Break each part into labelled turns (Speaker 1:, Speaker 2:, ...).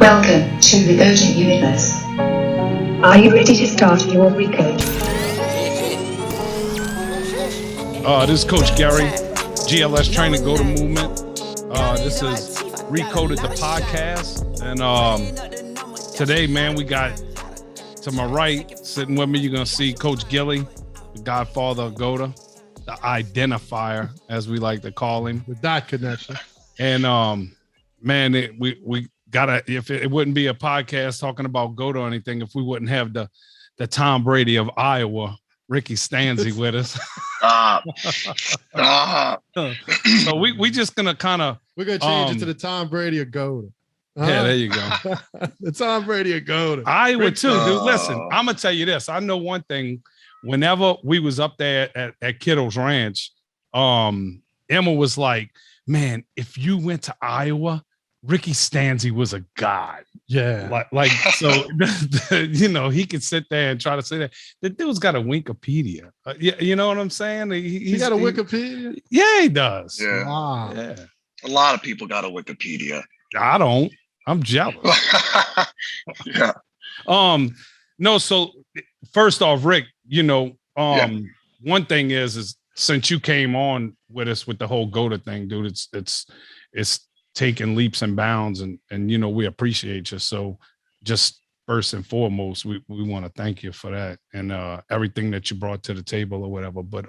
Speaker 1: Welcome to the Goata universe. Are you ready to start your recode?
Speaker 2: This is Coach Gary, GLS Training Go to Movement. This is Recoded the podcast. And today, man, we got to my right, sitting with me, you're going to see Coach Gilly, the godfather of Goata, the identifier, as we like to call him.
Speaker 3: The dot connection.
Speaker 2: And, man, we gotta, if it wouldn't be a podcast talking about Goata or anything, if we wouldn't have the Tom Brady of Iowa, Ricky Stanzi, with us. So we just gonna kind of,
Speaker 3: we're gonna change it to the Tom Brady of Goata.
Speaker 2: Yeah, there you go.
Speaker 3: The Tom Brady of Goata.
Speaker 2: Iowa too, dude. Listen, I'm gonna tell you this. I know one thing. Whenever we was up there at Kittle's Ranch, Emma was like, "Man, if you went to Iowa, Ricky Stanzi was a god."
Speaker 3: Yeah.
Speaker 2: Like so, you know, he could sit there and try to say that. The dude's got a Wikipedia. You know what I'm saying?
Speaker 3: He got a Wikipedia?
Speaker 2: Yeah, he does.
Speaker 4: Yeah.
Speaker 3: Wow.
Speaker 2: Yeah.
Speaker 4: A lot of people got a Wikipedia.
Speaker 2: I don't. I'm jealous.
Speaker 4: Yeah.
Speaker 2: No, so first off, Rick, you know, one thing is since you came on with us with the whole Goata thing, dude, it's taking leaps and bounds, and you know, we appreciate you. So just first and foremost, we want to thank you for that and everything that you brought to the table or whatever. But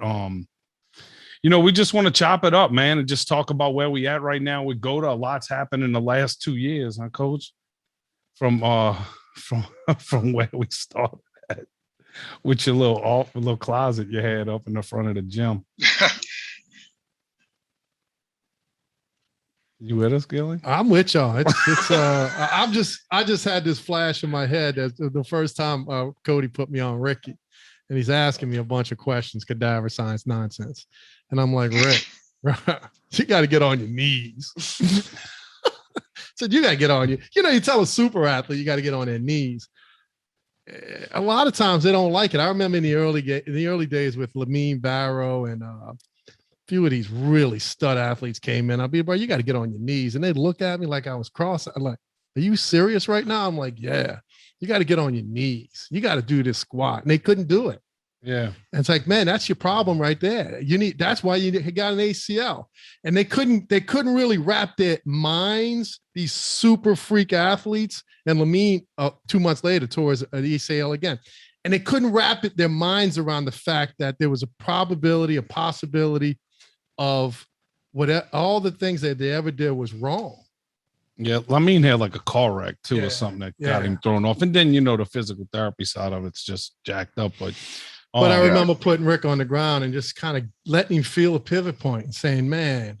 Speaker 2: you know, we just want to chop it up, man, and just talk about where we at right now with Goata. A lot's happened in the last 2 years, huh, Coach? From where we started at, with your little closet you had up in the front of the gym. You with us, Gilly?
Speaker 3: I'm with y'all. It's I just had this flash in my head as the first time Cody put me on Ricky, and he's asking me a bunch of questions, cadaver science nonsense. And I'm like, Rick, you got to get on your knees. Said, you got to get on you know, you tell a super athlete you got to get on their knees. A lot of times they don't like it. I remember in the early days with Lamine Barrow and a few of these really stud athletes came in. I'd be, bro, you got to get on your knees. And they'd look at me like I was cross. I'm like, are you serious right now? I'm like, yeah, you got to get on your knees. You got to do this squat. And they couldn't do it.
Speaker 2: Yeah.
Speaker 3: And it's like, man, that's your problem right there. That's why you got an ACL. And they couldn't really wrap their minds, these super freak athletes. And Lamine 2 months later towards an ACL again. And they couldn't wrap their minds around the fact that there was a possibility of all the things that they ever did was wrong.
Speaker 2: Yeah, Lamine had like a car wreck too, or something that got him thrown off. And then, you know, the physical therapy side of it's just jacked up. But
Speaker 3: I remember putting Rick on the ground and just kind of letting him feel a pivot point and saying, man,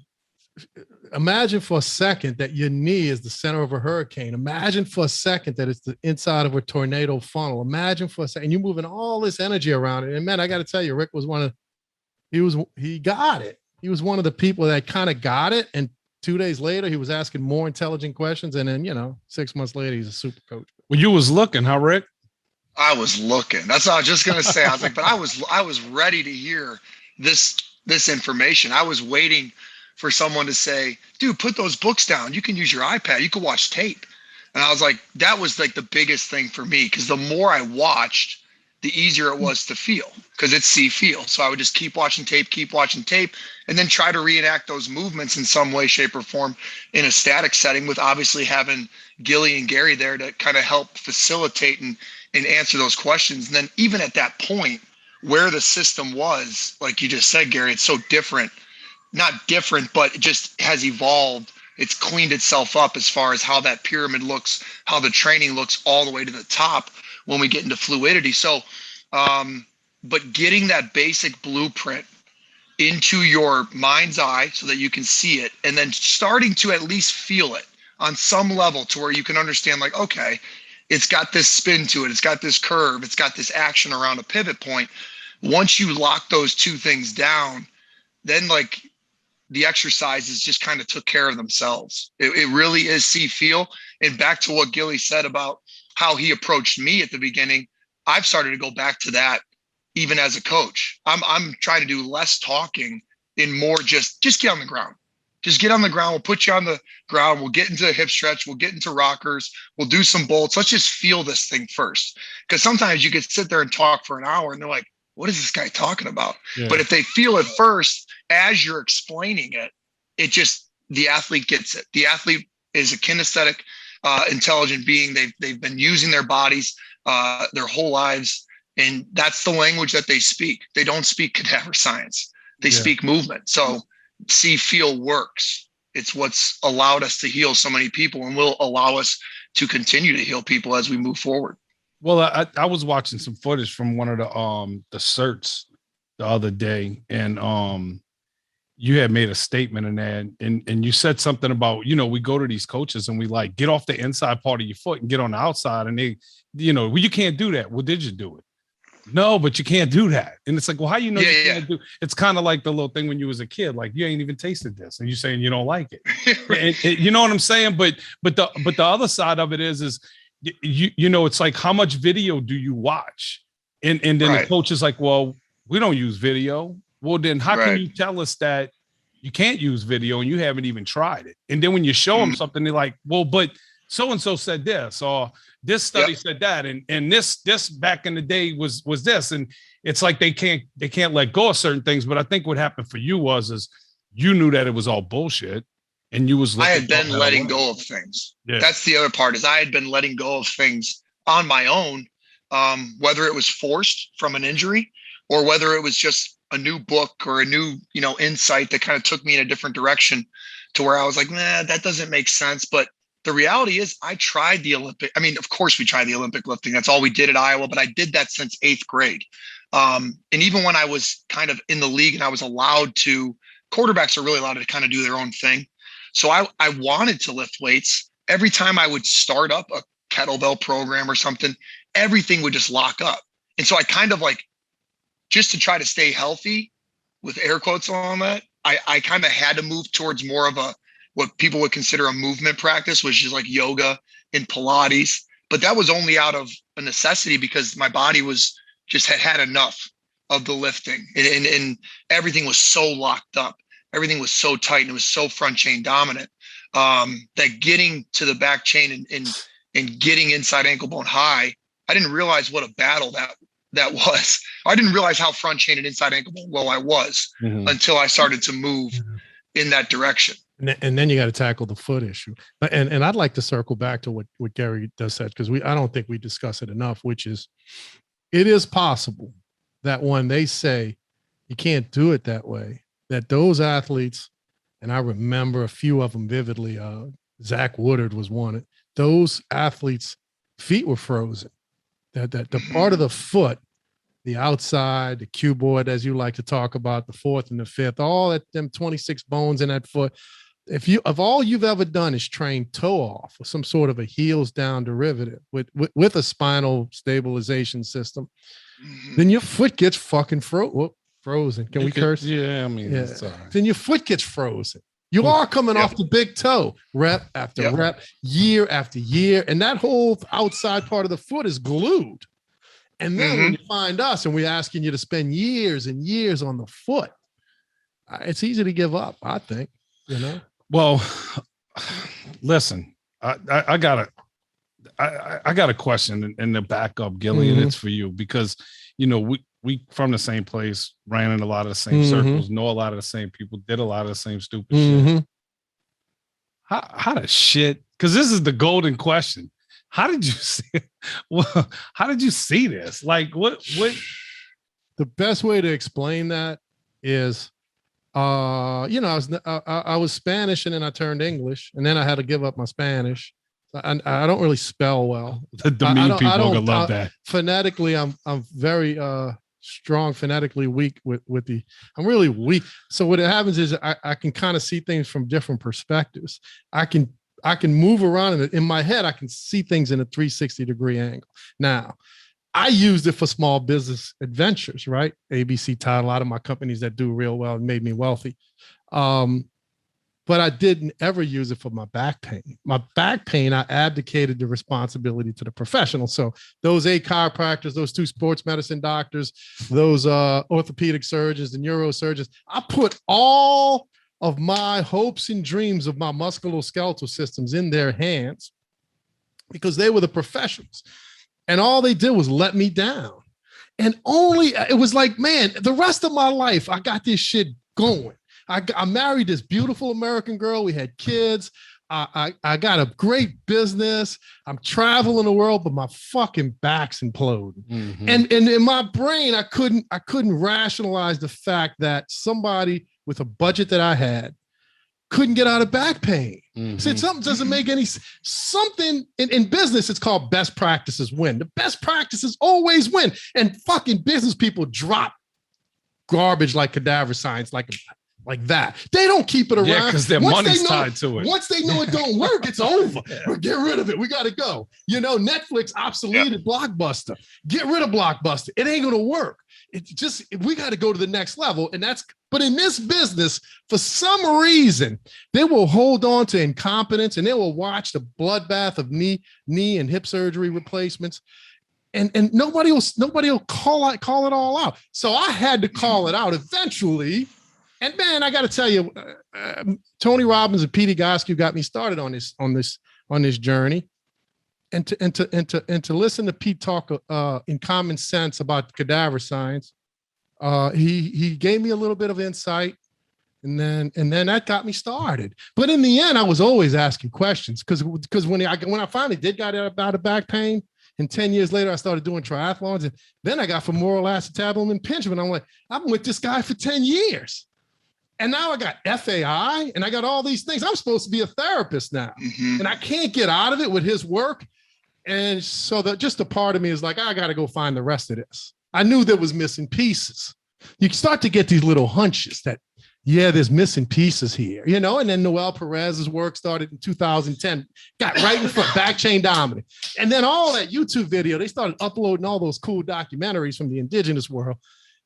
Speaker 3: imagine for a second that your knee is the center of a hurricane. Imagine for a second that it's the inside of a tornado funnel. Imagine for a second you're moving all this energy around it. And man, I got to tell you, Rick was he got it. He was one of the people that kind of got it. And 2 days later, he was asking more intelligent questions. And then, you know, 6 months later, he's a super coach.
Speaker 2: Well, you was looking, huh, Rick?
Speaker 4: I was looking. That's what I was just gonna say. I was like, but I was ready to hear this information. I was waiting for someone to say, dude, put those books down. You can use your iPad. You can watch tape. And I was like, that was like the biggest thing for me, because the more I watched, the easier it was to feel, because it's feel. So I would just keep watching tape, and then try to reenact those movements in some way, shape, or form in a static setting, with obviously having Gilly and Gary there to kind of help facilitate and answer those questions. And then even at that point where the system was, like you just said, Gary, it's so different, not different, but it just has evolved. It's cleaned itself up as far as how that pyramid looks, how the training looks all the way to the top when we get into fluidity. So, but getting that basic blueprint into your mind's eye so that you can see it, and then starting to at least feel it on some level to where you can understand, like, okay, it's got this spin to it. It's got this curve. It's got this action around a pivot point. Once you lock those two things down, then like the exercises just kind of took care of themselves. It really is feel. And back to what Gilly said about how he approached me at the beginning, I've started to go back to that even as a coach. I'm trying to do less talking and more just get on the ground. Just get on the ground. We'll put you on the ground. We'll get into a hip stretch. We'll get into rockers. We'll do some bolts. Let's just feel this thing first. Because sometimes you could sit there and talk for an hour and they're like, what is this guy talking about?
Speaker 2: Yeah.
Speaker 4: But if they feel it first, as you're explaining it, the athlete gets it. The athlete is a kinesthetic, intelligent being. They've been using their bodies their whole lives. And that's the language that they speak. They don't speak cadaver science. They speak movement. So see, feel works. It's what's allowed us to heal so many people and will allow us to continue to heal people as we move forward.
Speaker 2: Well, I was watching some footage from one of the certs the other day, and you had made a statement in that, and you said something about, we go to these coaches and we like, get off the inside part of your foot and get on the outside, and they, well, you can't do that. Well, did you do it? No, but you can't do that. And it's like, well, how you know you can't do? It's kind of like the little thing when you was a kid, like you ain't even tasted this, and you're saying you don't like it. and you know what I'm saying? But the other side of it is it's like, how much video do you watch? And then the coach is like, well, we don't use video. Well, then how can you tell us that you can't use video and you haven't even tried it? And then when you show them something, they're like, well, but so-and-so said this, or this study said that. And this back in the day was this. And it's like, they can't let go of certain things. But I think what happened for you is you knew that it was all bullshit. And you was,
Speaker 4: I had been letting go of things. Yeah. That's the other part, is I had been letting go of things on my own, whether it was forced from an injury or whether it was just a new book or a new, insight that kind of took me in a different direction to where I was like, nah, that doesn't make sense. But the reality is I tried the Olympic. I mean, of course we tried the Olympic lifting. That's all we did at Iowa, but I did that since 8th grade. And even when I was kind of in the league and I was allowed to, quarterbacks are really allowed to kind of do their own thing. So I wanted to lift weights. Every time I would start up a kettlebell program or something, everything would just lock up. And so I kind of like, just to try to stay healthy, with air quotes on that, I kind of had to move towards more of what people would consider a movement practice, which is like yoga and Pilates. But that was only out of a necessity because my body was just had enough of the lifting, and everything was so locked up. Everything was so tight and it was so front chain dominant that getting to the back chain and getting inside ankle bone high, I didn't realize what a battle that was. I didn't realize how front chain and inside ankle bone low I was until I started to move in that direction.
Speaker 3: And then you got to tackle the foot issue. And I'd like to circle back to what Gary does said, because I don't think we discuss it enough, which is, it is possible that when they say you can't do it that way, that those athletes, and I remember a few of them vividly, Zach Woodard was one, those athletes' feet were frozen. That the part of the foot, the outside, the cuboid, as you like to talk about, the fourth and the fifth, all that, them 26 bones in that foot. If all you've ever done is train toe off or some sort of a heels down derivative with a spinal stabilization system, then your foot gets fucking frozen. Can we curse?
Speaker 2: Yeah, I mean, yeah.
Speaker 3: Then your foot gets frozen. You are coming off the big toe, rep after rep, year after year. And that whole outside part of the foot is glued. And then when you find us and we're asking you to spend years and years on the foot, it's easy to give up, I think,
Speaker 2: Well, listen, I got a question in the backup, Gilly, and it's for you because, we from the same place, ran in a lot of the same circles, know a lot of the same people, did a lot of the same stupid shit. How the shit? Because this is the golden question. How did you see? Well, how did you see this? Like, what?
Speaker 3: The best way to explain that is, I was Spanish and then I turned English and then I had to give up my Spanish. I don't really spell well.
Speaker 2: The mean people are gonna love that.
Speaker 3: Phonetically, I'm very strong, phonetically weak with the. I'm really weak. So what happens is I can kind of see things from different perspectives. I can move around in my head. I can see things in a 360-degree angle. Now, I used it for small business adventures, right? ABC taught a lot of my companies that do real well and made me wealthy. But I didn't ever use it for my back pain. My back pain, I abdicated the responsibility to the professional. So those 8 chiropractors, those 2 sports medicine doctors, those orthopedic surgeons, the neurosurgeons, I put all of my hopes and dreams of my musculoskeletal systems in their hands because they were the professionals. And all they did was let me down. And it was like, man, the rest of my life, I got this shit going. I married this beautiful American girl. We had kids. I got a great business. I'm traveling the world, but my fucking back's imploding. Mm-hmm. And in my brain, I couldn't rationalize the fact that somebody with a budget that I had couldn't get out of back pain. Mm-hmm. Said something doesn't make any something in business. It's called best practices win. The best practices always win. And fucking business people drop garbage like cadaver science, like that. They don't keep it around.
Speaker 2: Yeah, because their money's tied to it.
Speaker 3: Once they know it don't work, it's over. Yeah. Get rid of it. We got to go. Netflix obsoleted Blockbuster. Get rid of Blockbuster. It ain't going to work. We got to go to the next level. But in this business, for some reason, they will hold on to incompetence and they will watch the bloodbath of knee and hip surgery replacements. And nobody will call it all out. So I had to call it out eventually. And man, I got to tell you, Tony Robbins and Pete Egoscue got me started on this journey, and to listen to Pete talk in common sense about cadaver science, he gave me a little bit of insight, and then that got me started. But in the end, I was always asking questions because when I finally did get out of back pain, and 10 years later, I started doing triathlons, and then I got femoral acetabulum impingement. I'm like, I've been with this guy for 10 years. And now I got FAI and I got all these things. I'm supposed to be a therapist now. Mm-hmm. And I can't get out of it with his work. And so just a part of me is like, I got to go find the rest of this. I knew there was missing pieces. You start to get these little hunches that, there's missing pieces here, And then Noel Perez's work started in 2010, got right in front, back chain dominant. And then all that YouTube video, they started uploading all those cool documentaries from the indigenous world.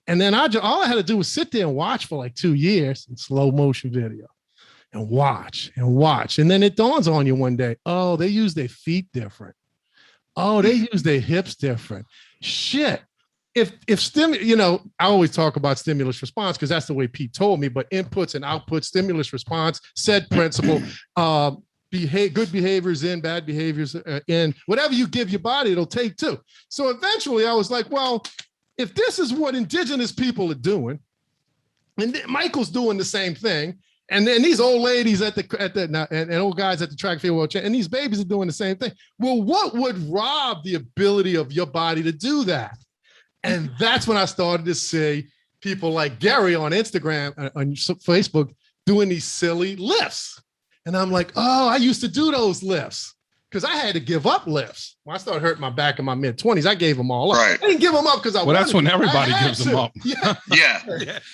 Speaker 3: And then all I had to do was sit there and watch for like 2 years in slow motion video and watch. And then it dawns on you one day, oh, they use their feet different. Oh, they use their hips different. Shit. I always talk about stimulus response because that's the way Pete told me, but inputs and outputs, stimulus response, said principle, good behaviors in, bad behaviors in, whatever you give your body, it'll take too. So eventually I was like, well, if this is what indigenous people are doing, and Michael's doing the same thing, and then these old ladies and old guys at the track field world, and these babies are doing the same thing. Well, what would rob the ability of your body to do that? And that's when I started to see people like Gary on Instagram, on Facebook, doing these silly lifts. And I'm like, oh, I used to do those lifts. Because I had to give up lifts. When I started hurting my back in my mid-20s, I gave them all up. Right. I didn't give them up because I wanted.
Speaker 2: That's when everybody gives them up.
Speaker 4: Yeah.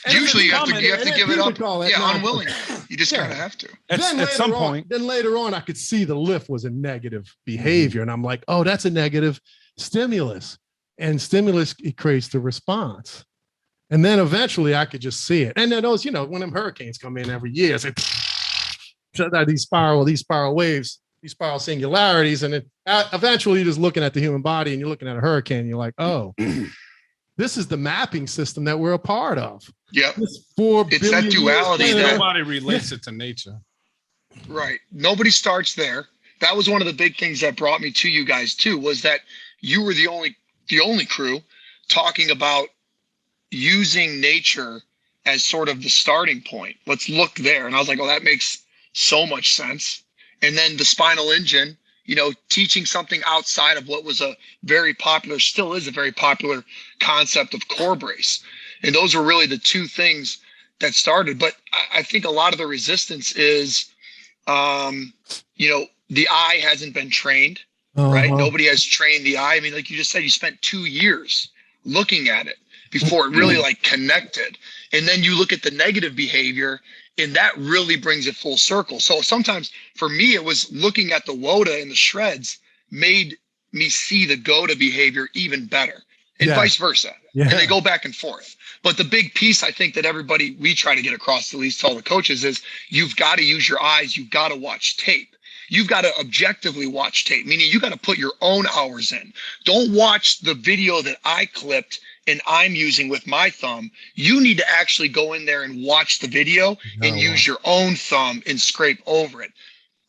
Speaker 4: Usually you have to give it up. Unwilling. You just kind of have to.
Speaker 2: At some point.
Speaker 3: Then later on, I could see the lift was a negative behavior. And I'm like, oh, that's a negative stimulus. And stimulus, it creates the response. And then eventually I could just see it. And then those, when them hurricanes come in every year, it's like these spiral waves, these spiral singularities, and then eventually you're just looking at the human body and you're looking at a hurricane and you're like, oh, this is the mapping system that we're a part of.
Speaker 4: Yep. It's that duality that
Speaker 2: nobody relates it to nature.
Speaker 4: Right. Nobody starts there. That was one of the big things that brought me to you guys too, was that you were the only crew talking about using nature as sort of the starting point. Let's look there. And I was like, oh, that makes so much sense. And then the spinal engine, teaching something outside of what was still is a very popular concept of core brace. And those were really the two things that started. But I think a lot of the resistance is, the eye hasn't been trained, right? Nobody has trained the eye. I mean, like you just said, you spent 2 years looking at it before it really connected. And then you look at the negative behavior, and that really brings it full circle. So sometimes for me, it was looking at the WOTA and the shreds made me see the GOTA behavior even better, and vice versa. Yeah. And they go back and forth. But the big piece I think that we try to get across, at least to all the coaches, is you've got to use your eyes. You've got to watch tape. You've got to objectively watch tape, meaning you got to put your own hours in. Don't watch the video that I clipped and I'm using with my thumb, you need to actually go in there and watch the video and use your own thumb and scrape over it.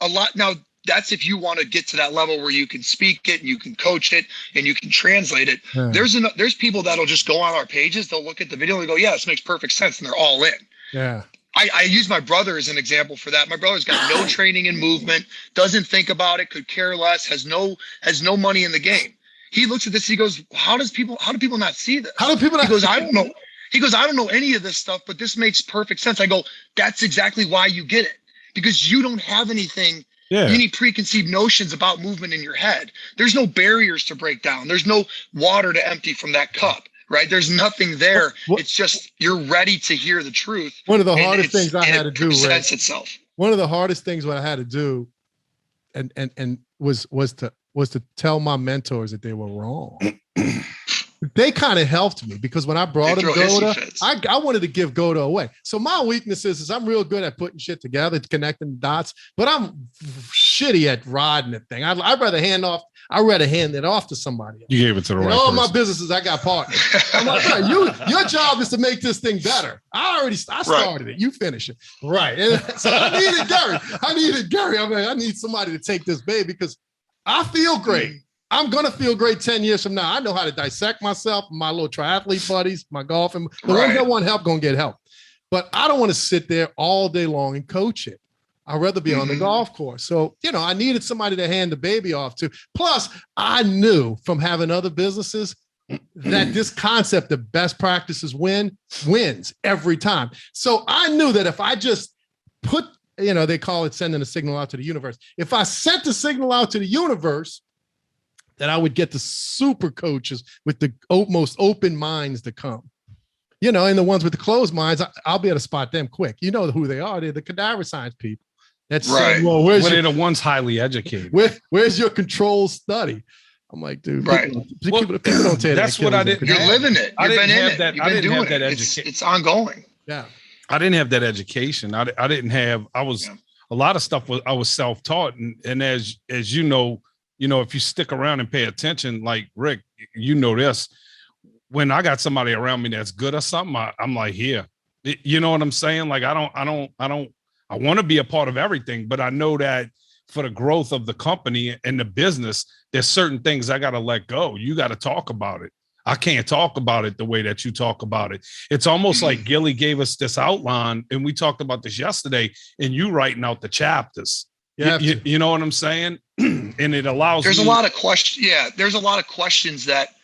Speaker 4: A lot. Now, that's if you want to get to that level where you can speak it, and you can coach it, and you can translate it.
Speaker 3: Yeah.
Speaker 4: There's people that'll just go on our pages, they'll look at the video and go, yeah, this makes perfect sense, and they're all in.
Speaker 3: Yeah.
Speaker 4: I use my brother as an example for that. My brother's got no training in movement, doesn't think about it, could care less, has no money in the game. He looks at this, he goes, how do people not see this?
Speaker 3: How do people not?
Speaker 4: He goes, I don't know. He goes, I don't know any of this stuff, but this makes perfect sense. I go, that's exactly why you get it, because you don't have anything.
Speaker 2: Yeah.
Speaker 4: You need preconceived notions about movement in your head. There's no barriers to break down. There's no water to empty from that cup, right? There's nothing there. It's just you're ready to hear the truth.
Speaker 3: One of the hardest things I had to do,
Speaker 4: presents itself.
Speaker 3: One of the hardest things what I had to do, and was to tell my mentors that they were wrong. They kind of helped me because when I brought him Goata, I wanted to give Goata away. So my weakness is I'm real good at putting shit together, connecting the dots, but I'm shitty at riding the thing. I'd rather hand it off to somebody else.
Speaker 2: You gave it to the right person.
Speaker 3: All my businesses, I got partners. I'm like, your job is to make this thing better. I started it. You finish it. Right. And so I needed Gary. I need somebody to take this baby because I feel great. I'm going to feel great 10 years from now. I know how to dissect myself, my little triathlete buddies, my golfing. The ones that want help going to get help. But I don't want to sit there all day long and coach it. I'd rather be on the golf course. So, I needed somebody to hand the baby off to. Plus, I knew from having other businesses that this concept of best practices wins every time. So I knew that if I just put, they call it sending a signal out to the universe. If I sent the signal out to the universe, that I would get the super coaches with the most open minds to come, and the ones with the closed minds, I'll be able to spot them quick. You know who they are. They're the cadaver science people. That's
Speaker 4: right.
Speaker 3: Well,
Speaker 2: they're the ones highly educated.
Speaker 3: Where's your control study? I'm like, dude, people don't take
Speaker 2: that's what I did.
Speaker 4: You're living it. You've been in it.
Speaker 2: I didn't have that education.
Speaker 4: It's ongoing.
Speaker 3: Yeah.
Speaker 2: I didn't have that education. I was a lot of stuff I was self-taught. And as you know, if you stick around and pay attention, like Rick, this, when I got somebody around me that's good or something, I'm like, here, you know what I'm saying? Like, I want to be a part of everything, but I know that for the growth of the company and the business, there's certain things I got to let go. You got to talk about it. I can't talk about it the way that you talk about it. It's almost like Gilly gave us this outline, and we talked about this yesterday, and you writing out the chapters. You know what I'm saying? And it allows
Speaker 4: there's a lot of questions. Yeah, there's a lot of questions that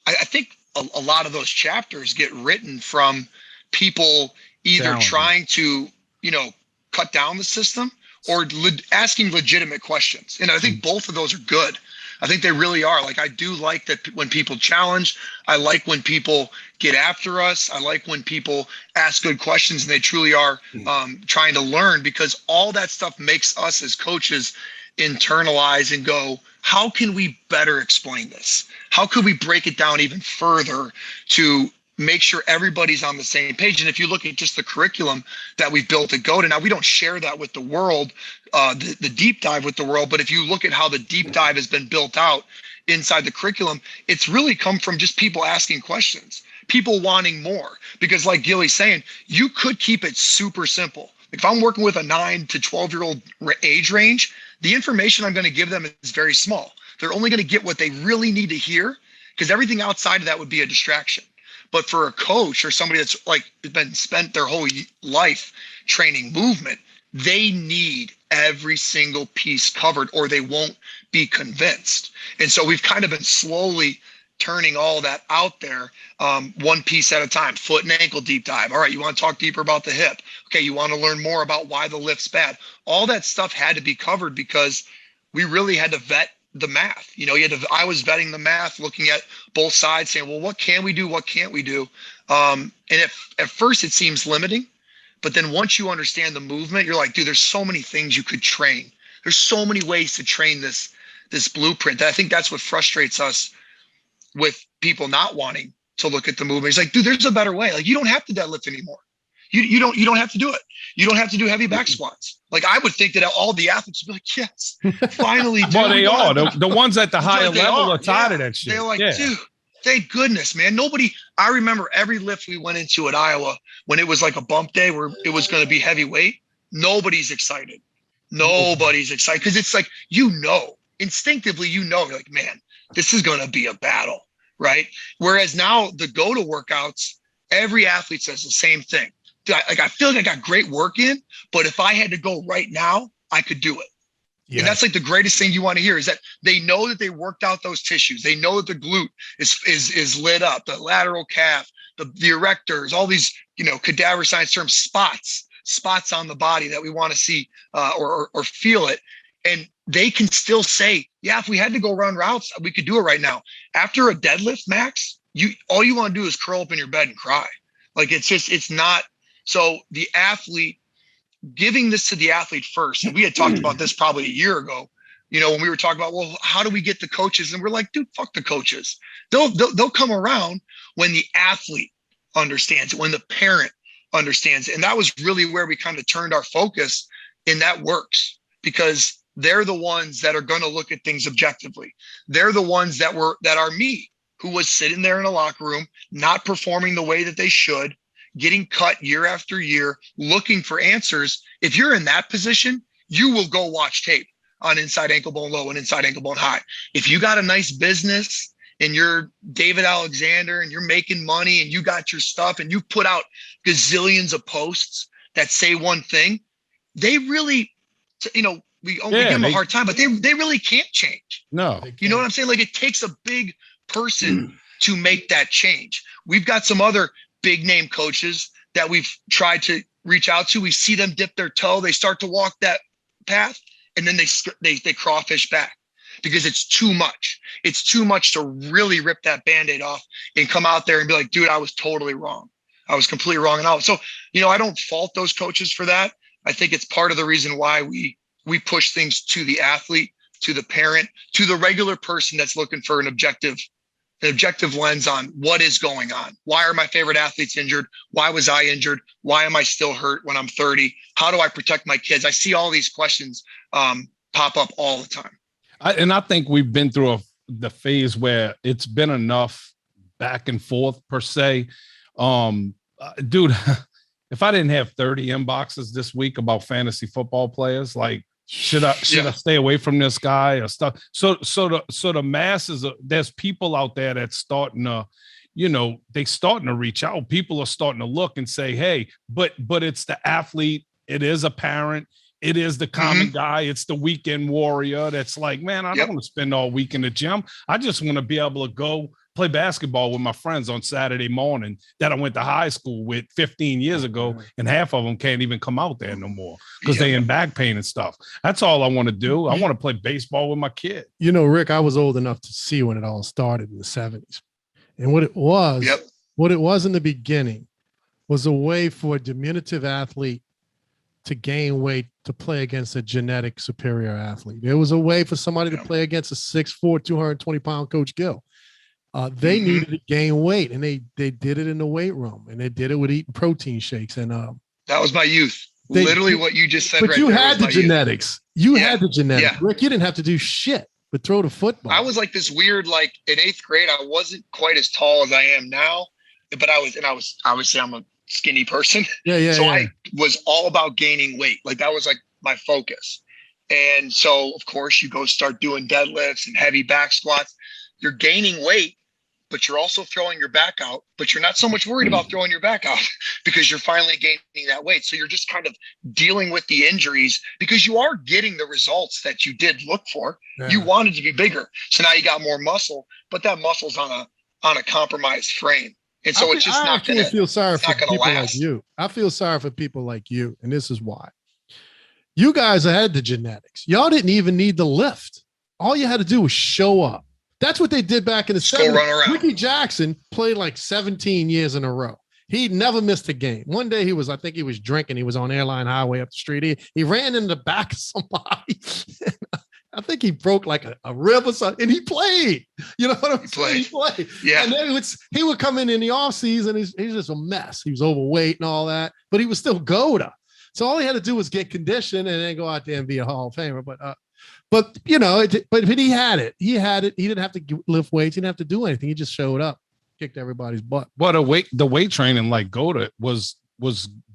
Speaker 4: I think a lot of those chapters get written from people either trying to, cut down the system or asking legitimate questions. And I think both of those are good. I think they really are. Like, I do like that when people challenge. I like when people get after us. I like when people ask good questions and they truly are trying to learn, because all that stuff makes us as coaches internalize and go, how can we better explain this? How could we break it down even further to make sure everybody's on the same page? And if you look at just the curriculum that we've built at Goata, now we don't share that with the world, the deep dive with the world, but if you look at how the deep dive has been built out inside the curriculum, it's really come from just people asking questions, people wanting more. Because like Gilly's saying, you could keep it super simple. If I'm working with a 9 to 12-year-old age range, the information I'm going to give them is very small. They're only going to get what they really need to hear, because everything outside of that would be a distraction. But for a coach or somebody that's spent their whole life training movement, they need every single piece covered or they won't be convinced. And so we've kind of been slowly turning all that out there, one piece at a time. Foot and ankle deep dive. All right, you want to talk deeper about the hip. Okay, you want to learn more about why the lift's bad. All that stuff had to be covered because we really had to vet the math. I was vetting the math, looking at both sides, saying, well, what can we do? What can't we do? And at first it seems limiting, but then once you understand the movement, you're like, dude, there's so many things you could train. There's so many ways to train this blueprint. That I think that's what frustrates us with people not wanting to look at the movement. It's like, dude, there's a better way. Like, you don't have to deadlift anymore. You don't have to do it. You don't have to do heavy back squats. Like, I would think that all the athletes would be like, yes, finally.
Speaker 2: Well, they are. The ones at the higher level are tired of that shit.
Speaker 4: They're like, dude, Thank goodness, man. I remember every lift we went into at Iowa when it was like a bump day where it was going to be heavyweight. Nobody's excited. Nobody's excited because it's like, instinctively, you're like, man, this is going to be a battle, right? Whereas now the Goata workouts, every athlete says the same thing. I feel like I got great work in, but if I had to go right now, I could do it. Yeah. And that's like the greatest thing you want to hear is that they know that they worked out those tissues. They know that the glute is lit up, the lateral calf, the erectors, all these, cadaver science terms, spots on the body that we want to see or feel it. And they can still say, yeah, if we had to go run routes, we could do it right now. After a deadlift, Max, all you want to do is curl up in your bed and cry. Like it's not. So the athlete, giving this to the athlete first, and we had talked about this probably a year ago, when we were talking about, well, how do we get the coaches? And we're like, dude, fuck the coaches. They'll come around when the athlete understands it, when the parent understands it. And that was really where we kind of turned our focus, and that works because they're the ones that are going to look at things objectively. They're the ones that are me, who was sitting there in a locker room, not performing the way that they should, getting cut year after year, looking for answers. If you're in that position, you will go watch tape on inside ankle bone low and inside ankle bone high. If you got a nice business and you're David Alexander and you're making money and you got your stuff and you put out gazillions of posts that say one thing, they really, we give them a hard time, but they really can't change.
Speaker 2: No.
Speaker 4: You know what I'm saying? Like, it takes a big person to make that change. We've got some other big name coaches that we've tried to reach out to. We see them dip their toe. They start to walk that path and then they crawfish back because it's too much. It's too much to really rip that Band-Aid off and come out there and be like, dude, I was totally wrong. I was completely wrong. And so, I don't fault those coaches for that. I think it's part of the reason why we push things to the athlete, to the parent, to the regular person that's looking for an objective lens on what is going on. Why are my favorite athletes injured? Why was I injured? Why am I still hurt when I'm 30? How do I protect my kids? I see all these questions pop up all the time.
Speaker 2: I think we've been through the phase where it's been enough back and forth per se. Dude, if I didn't have 30 inboxes this week about fantasy football players, like, should I stay away from this guy or stuff? So the masses, there's people out there that's starting to, they starting to reach out. People are starting to look and say, hey, but it's the athlete. It is a parent. It is the common guy. It's the weekend warrior. That's like, man, I don't want to spend all week in the gym. I just want to be able to go play basketball with my friends on Saturday morning that I went to high school with 15 years ago, and half of them can't even come out there no more because they in back pain and stuff. That's all I want to do. I want to play baseball with my kid.
Speaker 3: Rick, I was old enough to see when it all started in the 70s. And what it was in the beginning was a way for a diminutive athlete to gain weight to play against a genetic superior athlete. It was a way for somebody to play against a 6'4", 220-pound Coach Gill. They needed to gain weight, and they did it in the weight room, and they did it with eating protein shakes. And
Speaker 4: that was my youth. Literally what you just said.
Speaker 3: But you had the genetics. You had the genetics.
Speaker 4: Yeah.
Speaker 3: Rick, you didn't have to do shit but throw the football.
Speaker 4: I was like this weird, like in 8th grade, I wasn't quite as tall as I am now, but I was obviously I'm a skinny person. I was all about gaining weight. Like that was like my focus. And so of course you go start doing deadlifts and heavy back squats. You're gaining weight, but you're also throwing your back out, but you're not so much worried about throwing your back out because you're finally gaining that weight. So you're just kind of dealing with the injuries because you are getting the results that you did look for. Yeah. You wanted to be bigger. So now you got more muscle, but that muscle's on a compromised frame. And so it's just not going to
Speaker 3: feel sorry for people like you. I feel sorry for people like you. And this is why. You guys had the genetics. Y'all didn't even need the lift. All you had to do was show up. That's what they did back in the 70s. Ricky Jackson played like 17 years in a row. He never missed a game. One day I think he was drinking. He was on Airline Highway up the street. He ran in the back of somebody. I think he broke like a rib or something, and he played. You know what I'm saying? He played. Yeah. And then he would come in the offseason. He's just a mess. He was overweight and all that, but he was still Goata. So all he had to do was get conditioned and then go out there and be a Hall of Famer. But But you know, but he had it. He had it. He didn't have to lift weights. He didn't have to do anything. He just showed up, kicked everybody's butt.
Speaker 2: But the weight training like Goata was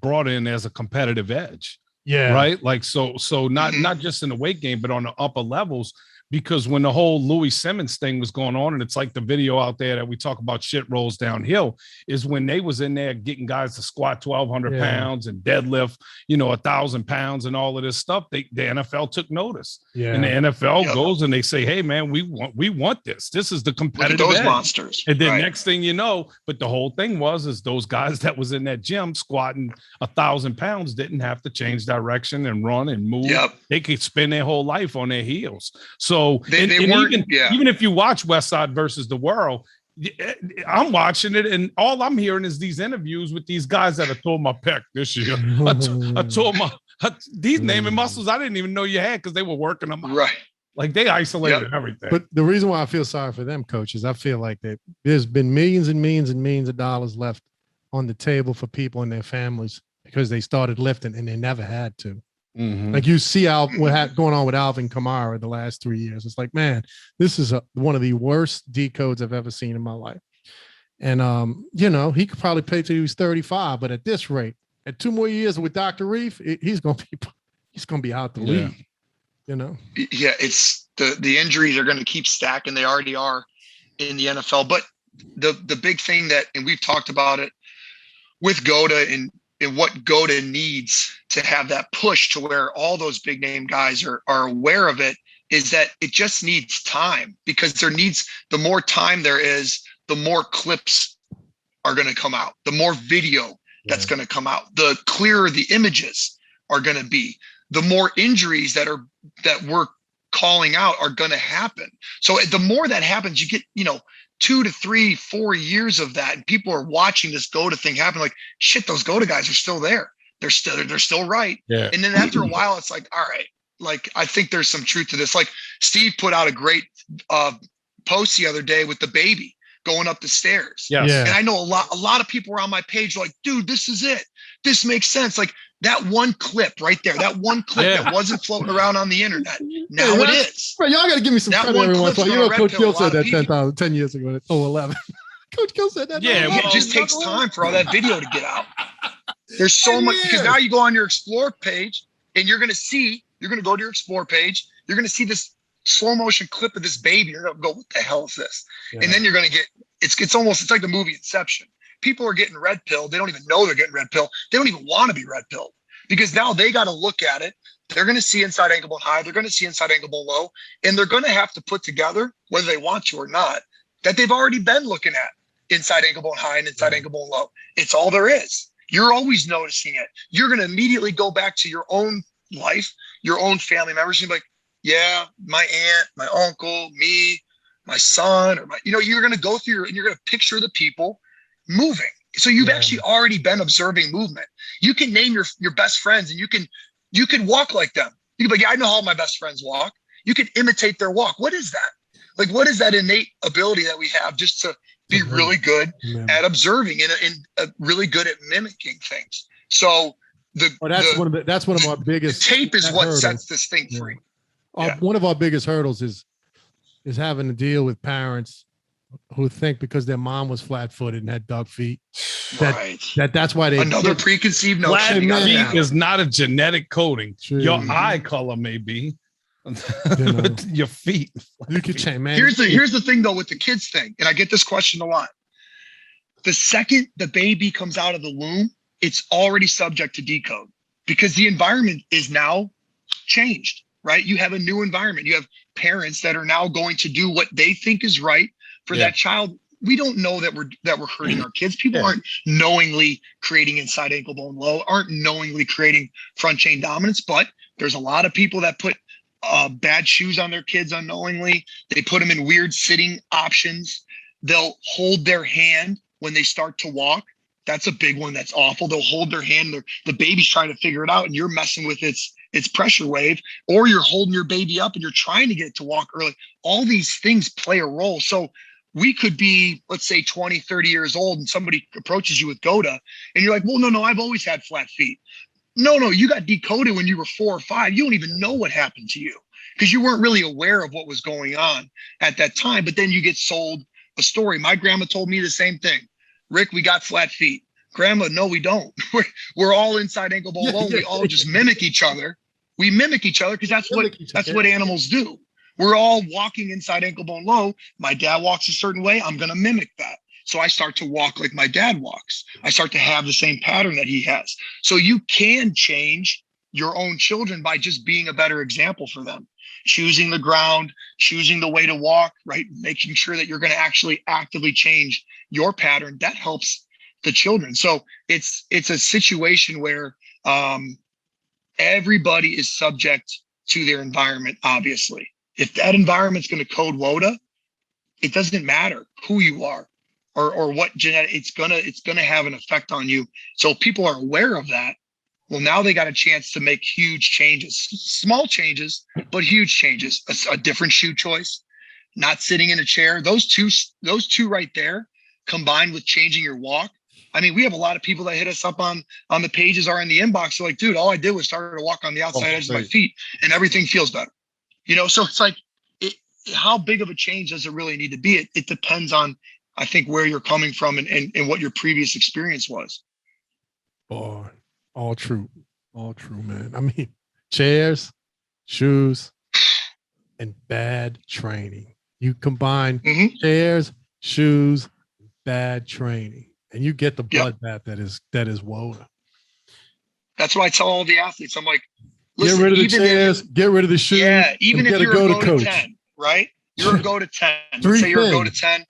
Speaker 2: brought in as a competitive edge.
Speaker 3: Yeah.
Speaker 2: Right. Like so not just in the weight game, but on the upper levels. Because when the whole Louis Simmons thing was going on, and it's like the video out there that we talk about shit rolls downhill, is when they was in there getting guys to squat 1,200 pounds and deadlift, 1,000 pounds and all of this stuff. The NFL took notice.
Speaker 3: Yeah.
Speaker 2: And the NFL goes and they say, hey man, we want this. This is the competitive
Speaker 4: those
Speaker 2: edge.
Speaker 4: Monsters.
Speaker 2: And then next thing you know, but the whole thing is those guys that was in that gym squatting 1,000 pounds didn't have to change direction and run and move.
Speaker 4: Yep.
Speaker 2: They could spend their whole life on their heels. So even if you watch West Side versus the World, I'm watching it, and all I'm hearing is these interviews with these guys that have told my pec this year. I told these naming muscles I didn't even know you had because they were working them out.
Speaker 4: Right.
Speaker 2: Like they isolated everything.
Speaker 3: But the reason why I feel sorry for them, coaches, I feel like there's been millions and millions and millions of dollars left on the table for people and their families because they started lifting and they never had to.
Speaker 2: Mm-hmm.
Speaker 3: Like you see what going on with Alvin Kamara the last 3 years. It's like, man, this is one of the worst decodes I've ever seen in my life. And, he could probably play till he was 35, but at this rate, at 2 more years with Dr. Reef, he's going to be out the league,
Speaker 4: Yeah. It's the injuries are going to keep stacking. They already are in the NFL, but the big thing and we've talked about it with Goata and what Goata needs to have that push to where all those big name guys are aware of it is that it just needs time, because the more time there is, the more clips are going to come out, the more video that's going to come out, the clearer the images are going to be, the more injuries that we're calling out are going to happen. So the more that happens, you get, 2 to 3, 4 years of that. And people are watching this Goata thing happen. Like, shit, those Goata guys are still there. They're still right.
Speaker 2: Yeah.
Speaker 4: And then after a while, it's like, all right, like, I think there's some truth to this. Like Steve put out a great post the other day with the baby going up the stairs.
Speaker 2: Yes.
Speaker 3: Yeah.
Speaker 4: And I know a lot of people were on my page like, dude, this is it. This makes sense. Like that one clip right there, that one clip that wasn't floating around on the internet. Now it is.
Speaker 3: Right, y'all got to give me some
Speaker 4: That
Speaker 3: credit
Speaker 4: one
Speaker 3: every once in a while.
Speaker 4: clip's
Speaker 3: Coach Gill said that
Speaker 4: people.
Speaker 3: 10 years ago. 11. Coach Gill said that.
Speaker 2: Yeah,
Speaker 4: It just takes time for all that video to get out. There's so much, because now you go on your Explore page and you're going to go to your Explore page. You're going to see this slow motion clip of this baby. You're going to go, what the hell is this? Yeah. And then you're going to get, it's like the movie Inception. People are getting red pilled. They don't even know they're getting red pilled. They don't even want to be red pilled, because now they got to look at it. They're going to see inside ankle bone high. They're going to see inside ankle bone low. And they're going to have to put together, whether they want to or not, that they've already been looking at inside ankle bone high and inside ankle bone low. It's all there is. You're always noticing it. You're going to immediately go back to your own life, your own family members, and be like, yeah, my aunt, my uncle, me, my son, or you're going to go through and you're going to picture the people moving. So you've actually already been observing movement. You can name your best friends and you can walk like them. You can be like, yeah, I know how my best friends walk. You can imitate their walk. What is that? Like, what is that innate ability that we have just to be really good at observing and really good at mimicking things? So that's
Speaker 3: one of our biggest.
Speaker 4: The tape is what
Speaker 3: hurdles.
Speaker 4: Sets this thing free.
Speaker 3: One of our biggest hurdles is having to deal with parents who think because their mom was flat-footed and had dog feet, that's why they
Speaker 4: another preconceived notion.
Speaker 2: Flat feet is not a genetic coding.
Speaker 3: True.
Speaker 2: Your eye color may be. Your feet.
Speaker 3: You could change, man.
Speaker 4: Here's the thing though with the kids thing, and I get this question a lot. The second the baby comes out of the womb, it's already subject to decode, because the environment is now changed, right? You have a new environment. You have parents that are now going to do what they think is right for that child. We don't know that we're hurting our kids. People aren't knowingly creating inside ankle bone low, aren't knowingly creating front chain dominance, but there's a lot of people that put bad shoes on their kids unknowingly. They put them in weird sitting options. They'll hold their hand when they start to walk. That's a big one. That's awful. They'll hold their hand. The baby's trying to figure it out, and you're messing with its pressure wave, or you're holding your baby up and you're trying to get it to walk early. All these things play a role. So we could be, let's say 20, 30 years old, and somebody approaches you with Goata and you're like, well, no, I've always had flat feet. No, you got decoded when you were 4 or 5. You don't even know what happened to you because you weren't really aware of what was going on at that time. But then you get sold a story. My grandma told me the same thing. Rick, we got flat feet. Grandma, no, we don't. We're all inside ankle bone low. We all just mimic each other. We mimic each other because that's what animals do. We're all walking inside ankle bone low. My dad walks a certain way. I'm going to mimic that. So I start to walk like my dad walks. I start to have the same pattern that he has. So you can change your own children by just being a better example for them. Choosing the ground, choosing the way to walk, right? Making sure that you're going to actually actively change your pattern. That helps the children. So it's a situation where everybody is subject to their environment, obviously. If that environment's going to code WOTA, it doesn't matter who you are or what genetic, it's gonna have an effect on you. So if people are aware of that, well, now they got a chance to make huge changes, small changes, but huge changes. A different shoe choice, not sitting in a chair. Those two right there, combined with changing your walk. I mean, we have a lot of people that hit us up on the pages or in the inbox. They're like, dude, all I did was start to walk on the outside edge of my feet and everything feels better. So it's like, how big of a change does it really need to be? It depends on, I think, where you're coming from and what your previous experience was.
Speaker 3: Boy, all true, man. I mean, chairs, shoes, and bad training. You combine chairs, shoes, bad training, and you get the bloodbath that is WOTA.
Speaker 4: That's why I tell all the athletes, I'm like, listen,
Speaker 3: get rid of the chairs, get rid of the shoes.
Speaker 4: Yeah, even if you're a Goata 10, right? You're a Goata 10. Let's say you're a Goata 10,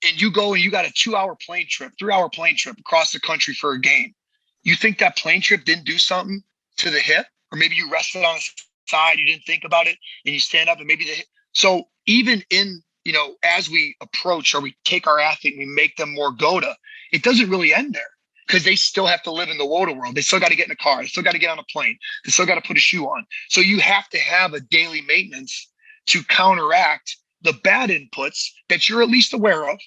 Speaker 4: and you go and you got a 2-hour plane trip, 3-hour plane trip across the country for a game. You think that plane trip didn't do something to the hip? Or maybe you rested on the side, you didn't think about it, and you stand up and maybe the hip. So even in, as we approach or we take our athlete and we make them more Goata, it doesn't really end there because they still have to live in the WOTA world. They still got to get in a car. They still got to get on a plane. They still got to put a shoe on. So you have to have a daily maintenance to counteract the bad inputs that you're at least aware of,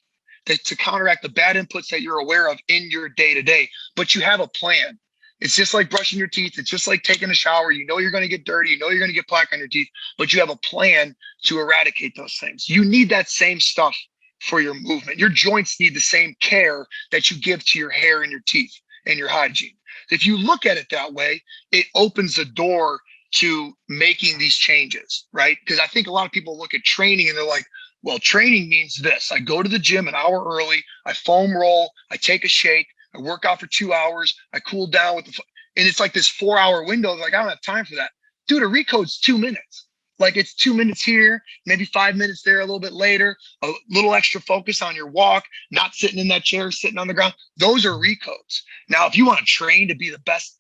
Speaker 4: to counteract the bad inputs that you're aware of in your day-to-day, but you have a plan. It's just like brushing your teeth. It's just like taking a shower. You know you're going to get dirty. You know you're going to get plaque on your teeth, but you have a plan to eradicate those things. You need that same stuff for your movement. Your joints need the same care that you give to your hair and your teeth and your hygiene. If you look at it that way, it opens the door to making these changes, right? Because I think a lot of people look at training and they're like, well, training means this. I go to the gym an hour early, I foam roll, I take a shake, I work out for 2 hours, I cool down and it's like this 4-hour window. Like, I don't have time for that. Dude, a recode's 2 minutes. Like, it's 2 minutes here, maybe 5 minutes there a little bit later, a little extra focus on your walk, not sitting in that chair, sitting on the ground. Those are recodes. Now, if you want to train to be the best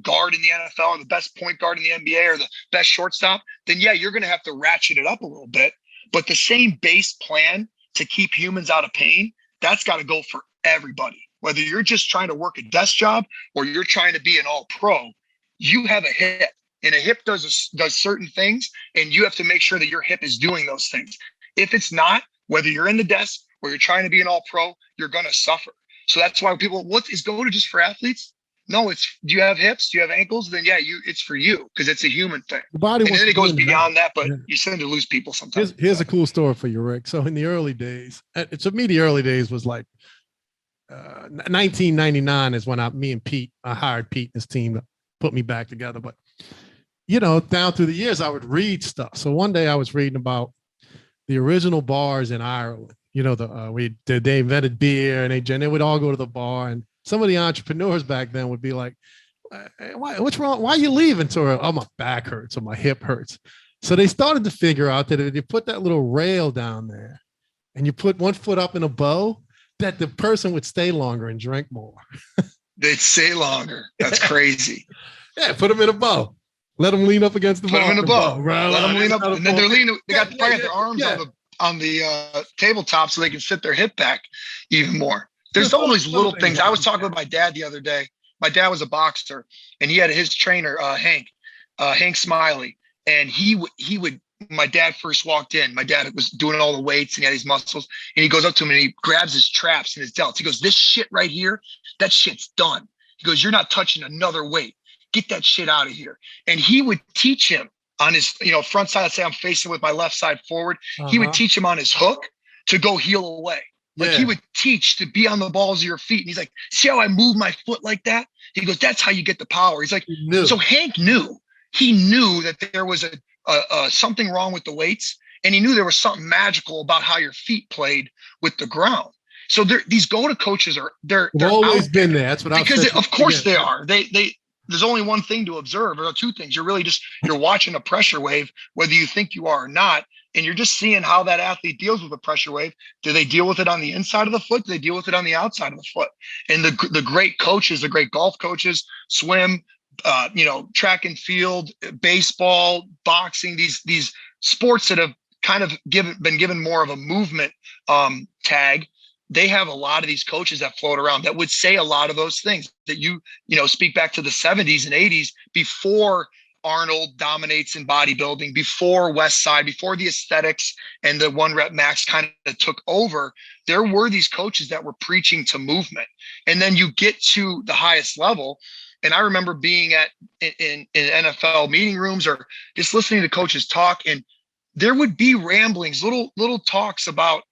Speaker 4: guard in the NFL or the best point guard in the NBA or the best shortstop, then yeah, you're going to have to ratchet it up a little bit. But the same base plan to keep humans out of pain, that's got to go for everybody. Whether you're just trying to work a desk job or you're trying to be an all-pro, you have a hip, and a hip does certain things, and you have to make sure that your hip is doing those things. If it's not, whether you're in the desk or you're trying to be an all-pro, you're going to suffer. So that's why people, what is Goata just for athletes? No, do you have hips? Do you have ankles? Then yeah, it's for you because it's a human thing.
Speaker 3: The body
Speaker 4: and then it goes beyond that, but you tend to lose people sometimes.
Speaker 3: Here's a cool story for you, Rick. So in the early days, to me, the early days was like 1999 is when me and Pete, I hired Pete and his team to put me back together. But, down through the years, I would read stuff. So one day I was reading about the original bars in Ireland. They invented beer and they would all go to the bar, and some of the entrepreneurs back then would be like, what's wrong? Why are you leaving? So, oh, my back hurts or my hip hurts. So they started to figure out that if you put that little rail down there and you put one foot up in a bow, that the person would stay longer and drink more.
Speaker 4: They'd stay longer. That's crazy.
Speaker 3: Yeah, put them in a bow. Let them lean up against the
Speaker 4: bar. Put them in a bow. Let them lean up. And then they're leaning. They got their arms on the tabletop so they can sit their hip back even more. There's all these little things. I was talking with my dad the other day. My dad was a boxer, and he had his trainer, Hank Smiley. And he would, my dad first walked in, my dad was doing all the weights and he had these muscles. And he goes up to him and he grabs his traps and his delts. He goes, this shit right here, that shit's done. He goes, you're not touching another weight. get that shit out of here. And he would teach him on his, front side. Let's say I'm facing with my left side forward. He would teach him on his hook to go heel away. Like he would teach to be on the balls of your feet. And he's like, see how I move my foot like that? He goes, that's how you get the power. He's like, so Hank knew. He knew that there was a something wrong with the weights. And he knew there was something magical about how your feet played with the ground. So these Goata coaches they're
Speaker 3: always been there. That's what I've said.
Speaker 4: Because of course they are. There's only one thing to observe, or two things. You're watching a pressure wave, whether you think you are or not. And you're just seeing how that athlete deals with a pressure wave. Do they deal with it on the inside of the foot? Do they deal with it on the outside of the foot? And the great coaches, the great golf coaches, swim, track and field, baseball, boxing, these sports that have kind of been given more of a movement tag. They have a lot of these coaches that float around that would say a lot of those things that speak back to the 70s and 80s before Arnold dominates in bodybuilding, before West Side, before the aesthetics and the 1 rep max kind of took over. There were these coaches that were preaching to movement. And then you get to the highest level. And I remember being in NFL meeting rooms or just listening to coaches talk, and there would be ramblings, little talks about,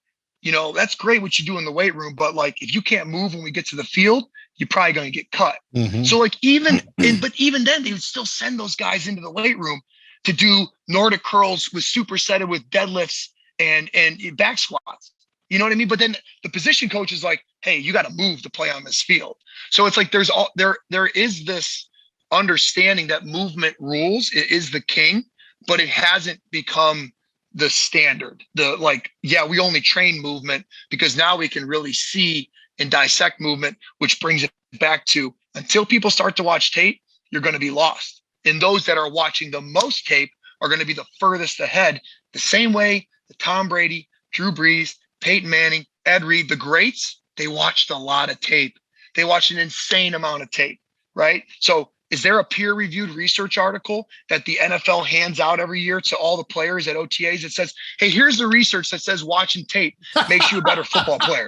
Speaker 4: that's great what you do in the weight room, but like if you can't move when we get to the field, you're probably going to get cut. Mm-hmm. So like but even then they would still send those guys into the weight room to do Nordic curls with supersetted with deadlifts and back squats. You know what I mean? But then the position coach is like, hey, you got to move to play on this field. So it's like there is this understanding that movement rules. It is the king, but it hasn't become the standard. We only train movement because now we can really see and dissect movement, which brings it back to until people start to watch tape, you're going to be lost. And those that are watching the most tape are going to be the furthest ahead. The same way that Tom Brady, Drew Brees, Peyton Manning, Ed Reed, the greats, they watched a lot of tape. They watched an insane amount of tape, right? So is there a peer-reviewed research article that the NFL hands out every year to all the players at OTAs that says, hey, here's the research that says watching tape makes you a better football player?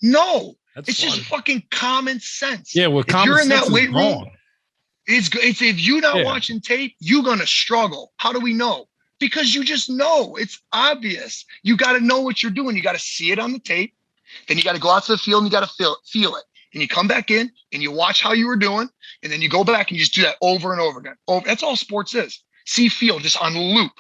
Speaker 4: No, it's just fucking common sense.
Speaker 2: Yeah, well,
Speaker 4: if you're in that weight room, it's if you're not watching tape, you're going to struggle. How do we know? Because you just know. It's obvious. You got to know what you're doing. You got to see it on the tape. Then you got to go out to the field and you got to feel it. And you come back in and you watch how you were doing. And then you go back and you just do that over and over again. That's all sports is. See, feel, just on loop,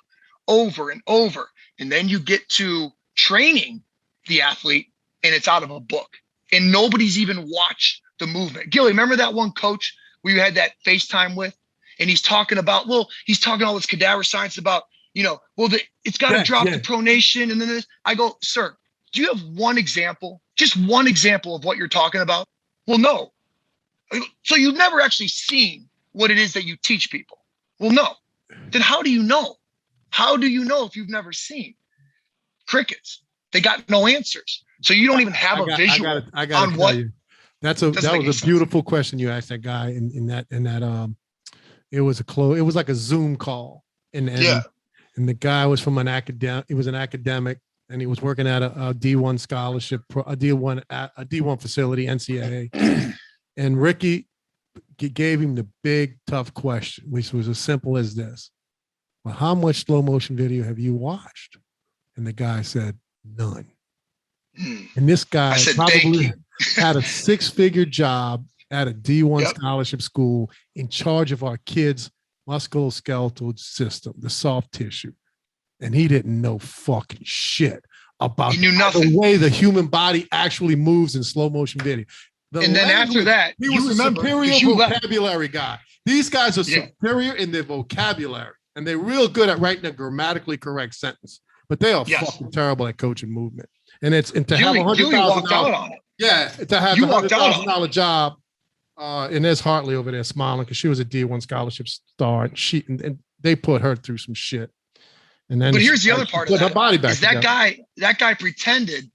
Speaker 4: over and over. And then you get to training the athlete and it's out of a book. And nobody's even watched the movement. Gilly, remember that one coach we had that FaceTime with? And he's talking all this cadaver science about, it's got to drop the pronation. And then this. I go, sir, do you have one example, just one example of what you're talking about? Well, no. So you've never actually seen what it is that you teach people. Well, no. Then how do you know? How do you know if you've never seen? Crickets. They got no answers. So you don't even have a visual on what.
Speaker 3: That was a beautiful question you asked that guy in that it was like a Zoom call. And the guy was from he was an academic. And he was working at a D1 scholarship, a D1 facility, NCAA. And Ricky gave him the big, tough question, which was as simple as this. Well, how much slow motion video have you watched? And the guy said, none. And this guy probably had a 6-figure job at a D1 scholarship school in charge of our kids' musculoskeletal system, the soft tissue. And he didn't know fucking shit about the way the human body actually moves in slow motion video.
Speaker 4: And then after that,
Speaker 3: he was a superior vocabulary guy. These guys are superior in their vocabulary, and they're real good at writing a grammatically correct sentence. But they are fucking terrible at coaching movement. And to have $100,000. Yeah, to have a $100,000 job. And there's Hartley over there smiling because she was a D1 scholarship star, and they put her through some shit. And then,
Speaker 4: but here's the other part of that.
Speaker 3: Her body back
Speaker 4: that guy pretended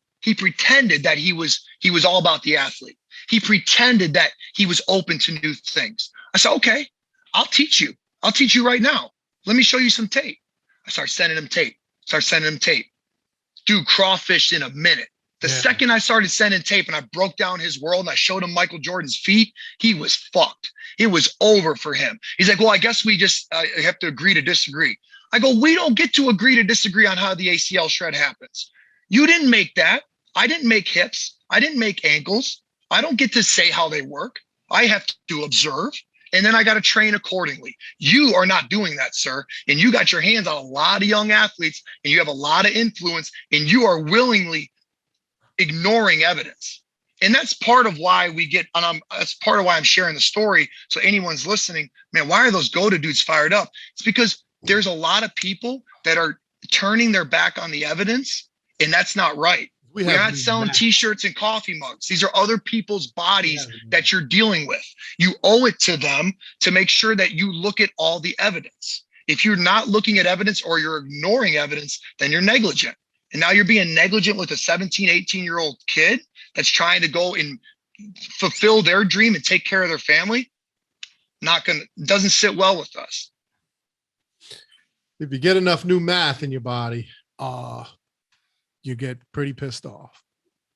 Speaker 4: that he was all about the athlete. He pretended that he was open to new things. I said, okay, I'll teach you. I'll teach you right now. Let me show you some tape. I start sending him tape. Dude, crawfish in a minute. The second I started sending tape and I broke down his world and I showed him Michael Jordan's feet, he was fucked. It was over for him. He's like, well, I guess we just have to agree to disagree. I go, we don't get to agree to disagree on how the ACL shred happens. You didn't make that. I didn't make hips. I didn't make ankles. I don't get to say how they work. I have to observe, and then I got to train accordingly. You are not doing that, sir. And you got your hands on a lot of young athletes, and you have a lot of influence, and you are willingly ignoring evidence. And that's part of why we get, and that's part of why I'm sharing the story. So anyone's listening, man, why are those Goata dudes fired up? It's because there's a lot of people that are turning their back on the evidence, and that's not right. We're not selling t-shirts and coffee mugs. These are other people's bodies that you're dealing with. You owe it to them to make sure that you look at all the evidence. If you're not looking at evidence or you're ignoring evidence, then you're negligent. And now you're being negligent with a 17, 18-year-old kid that's trying to go and fulfill their dream and take care of their family. Doesn't sit well with us.
Speaker 3: If you get enough new math in your body, you get pretty pissed off,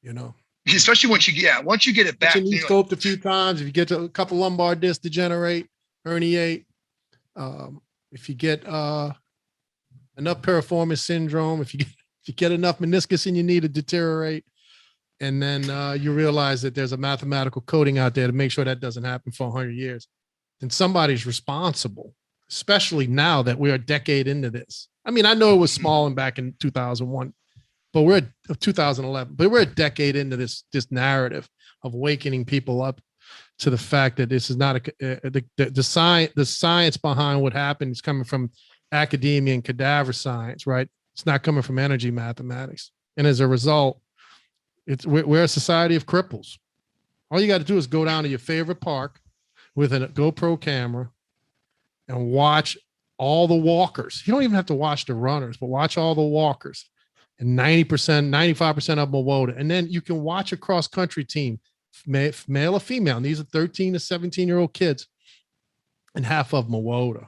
Speaker 3: you know.
Speaker 4: Especially once you get it back.
Speaker 3: You scoped a few times. If you get to a couple lumbar discs degenerate, herniate, if you get enough piriformis syndrome, if you get enough meniscus in your knee to deteriorate, and then you realize that there's a mathematical coding out there to make sure that doesn't happen for 100 years, then somebody's responsible, especially now that we're a decade into this. I mean, I know it was small and back in 2001, but we're 2011, but we're a decade into this narrative of wakening people up to the fact that this is not the science behind what happened is coming from academia and cadaver science, right? It's not coming from energy mathematics. And as a result, we're a society of cripples. All you got to do is go down to your favorite park with a GoPro camera and watch all the walkers. You don't even have to watch the runners, but watch all the walkers. And 90%, 95% of them are Goata. And then you can watch a cross-country team, male or female. And these are 13 to 17-year-old kids, and half of them are Goata.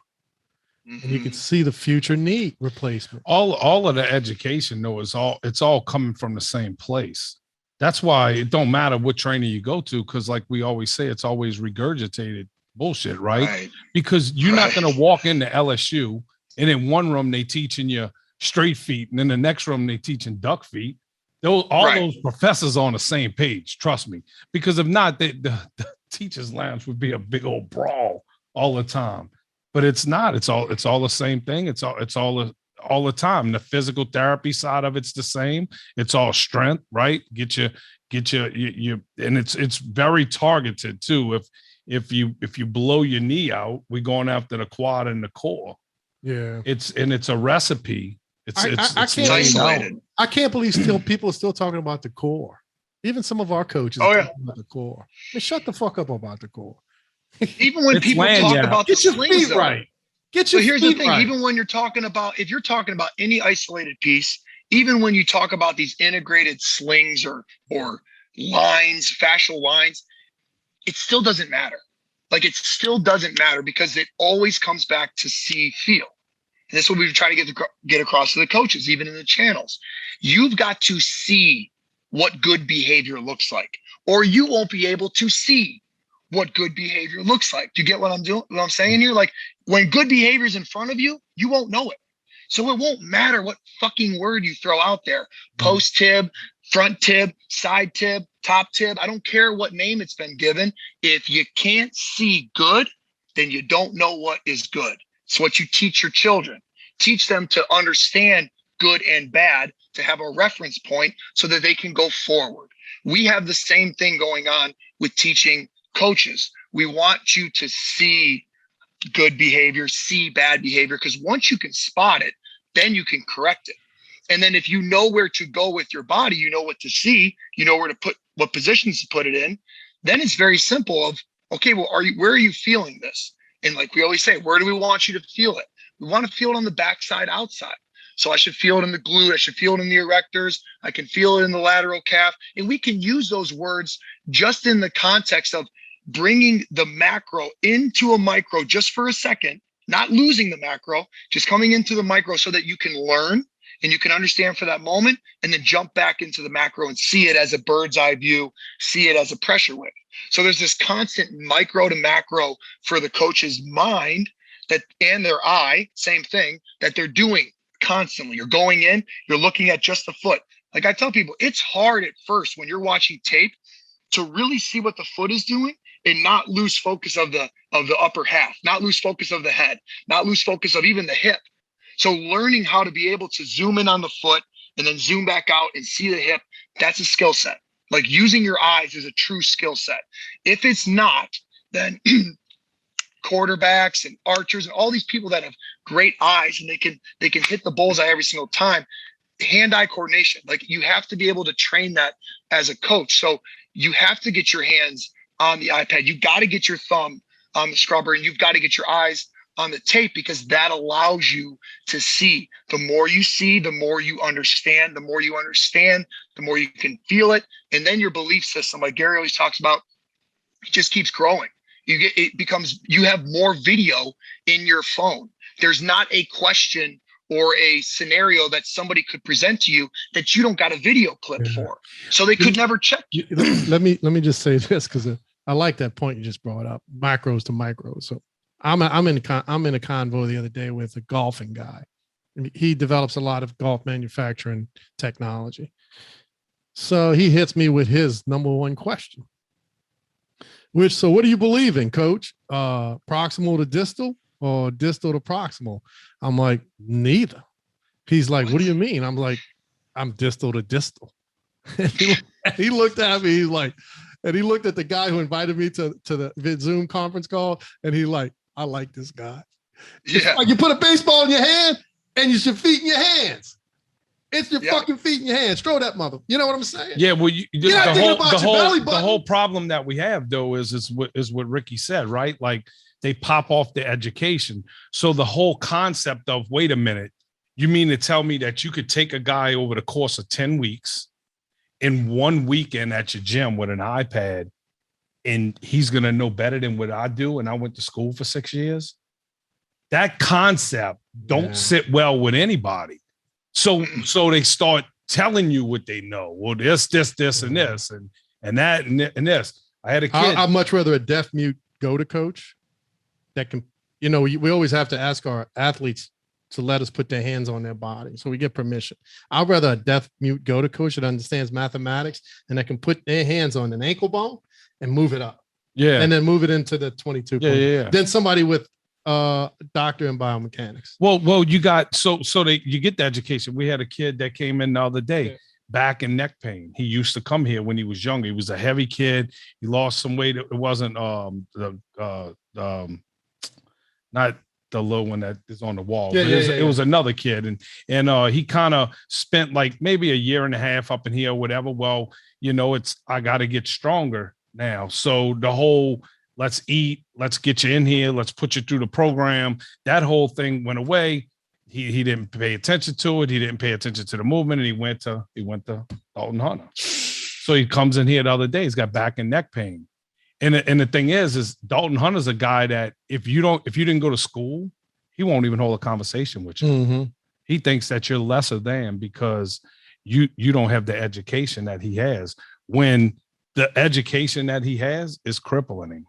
Speaker 3: And you can see the future knee replacement.
Speaker 2: All of the education, though, it's all coming from the same place. That's why it don't matter what trainer you go to, because like we always say, it's always regurgitated bullshit, right? Because you're not going to walk into LSU and in one room they teaching you straight feet, and in the next room they teaching duck feet. Those professors on the same page, trust me. Because if not, the teachers' lounge would be a big old brawl all the time. But it's not. It's all the same thing. It's all the time. The physical therapy side of it's the same. It's all strength, right? Get you, and it's very targeted too. If you blow your knee out, we're going after the quad and the core.
Speaker 3: Yeah,
Speaker 2: it's a recipe. It's
Speaker 4: isolated.
Speaker 3: I can't believe people are still talking about the core. Even some of our coaches are talking about the core. I mean, shut the fuck up about the core.
Speaker 4: Even when people talk about the slings,
Speaker 3: right.
Speaker 4: Here's the thing. Even when you're talking about, if you're talking about any isolated piece, even when you talk about these integrated slings or lines, fascial lines, it still doesn't matter. Like, it still doesn't matter because it always comes back to see, feel. And that's what we try to get across to the coaches, even in the channels. You've got to see what good behavior looks like, or you won't be able to see what good behavior looks like. Do you get what I'm doing? What I'm saying here? Like, when good behavior is in front of you, you won't know it. So it won't matter what fucking word you throw out there. Post tib, front tib, side tib, top tib. I don't care what name it's been given. If you can't see good, then you don't know what is good. It's what you teach your children. Teach them to understand good and bad, to have a reference point so that they can go forward. We have the same thing going on with teaching coaches. We want you to see good behavior, see bad behavior, because once you can spot it, then you can correct it. And then if you know where to go with your body, you know what to see, you know where to put, what positions to put it in, then it's very simple of, okay, well, where are you feeling this? And like we always say, where do we want you to feel it? We want to feel it on the backside, outside. So I should feel it in the glute. I should feel it in the erectors. I can feel it in the lateral calf. And we can use those words just in the context of bringing the macro into a micro just for a second, not losing the macro, just coming into the micro so that you can learn and you can understand for that moment, and then jump back into the macro and see it as a bird's eye view, see it as a pressure wave. So there's this constant micro to macro for the coach's mind and their eye, same thing, that they're doing constantly. You're going in, you're looking at just the foot. Like I tell people, it's hard at first when you're watching tape to really see what the foot is doing and not lose focus of the upper half, not lose focus of the head, not lose focus of even the hip. So learning how to be able to zoom in on the foot and then zoom back out and see the hip, that's a skill set. Like using your eyes is a true skill set. If it's not, then quarterbacks and archers and all these people that have great eyes and they can hit the bullseye every single time. Hand-eye coordination, like you have to be able to train that as a coach. So you have to get your hands on the iPad. You got to get your thumb on the scrubber, and you've got to get your eyes on the tape, because that allows you to see. The more you see, the more you understand. The more you understand, the more you can feel it. And then your belief system, like Gary always talks about, it just keeps growing. You have more video in your phone. There's not a question or a scenario that somebody could present to you that you don't got a video clip for. So they could never check you.
Speaker 3: Let me just say this, because I like that point you just brought up, macros to micros. So I'm in a convo the other day with a golfing guy. He develops a lot of golf manufacturing technology. So he hits me with his number one question, so what do you believe in, coach? Proximal to distal or distal to proximal? I'm like, neither. He's like, what do you mean? I'm like, I'm distal to distal. And he looked at me, he's like, and he looked at the guy who invited me to the Zoom conference call, and he like, I like this guy. Yeah. Like you put a baseball in your hand and you should feet in your hands. It's your fucking feet in your hands. Throw that mother. You know what I'm saying?
Speaker 2: Yeah. Well, the whole problem that we have though is what Ricky said, right? Like they pop off the education. So the whole concept of, wait a minute, you mean to tell me that you could take a guy over the course of 10 weeks in one weekend at your gym with an iPad, and he's going to know better than what I do, and I went to school for 6 years? That concept don't sit well with anybody. So they start telling you what they know. Well, this, and this, and that, and this. I had a kid.
Speaker 3: I'd much rather a deaf mute Goata coach that can, we always have to ask our athletes to let us put their hands on their body, so we get permission. I'd rather a deaf mute Goata coach that understands mathematics and that can put their hands on an ankle bone and move it up. Yeah. And then move it into the 22. Yeah. Then somebody with doctor in biomechanics.
Speaker 2: Well, you got you get the education. We had a kid that came in the other day, back and neck pain. He used to come here when he was younger. He was a heavy kid. He lost some weight. It wasn't not the little one that is on the wall. It was another kid, and he kind of spent like maybe a year and a half up in here or whatever. Well, I got to get stronger now. So the whole, let's eat, let's get you in here, let's put you through the program, that whole thing went away. He didn't pay attention to it. He didn't pay attention to the movement, and he went to Dalton Hunter. So he comes in here the other day. He's got back and neck pain. And the thing is Dalton Hunter's a guy that if you didn't go to school, he won't even hold a conversation with you. Mm-hmm. He thinks that you're lesser than because you don't have the education that he has, when the education that he has is crippling him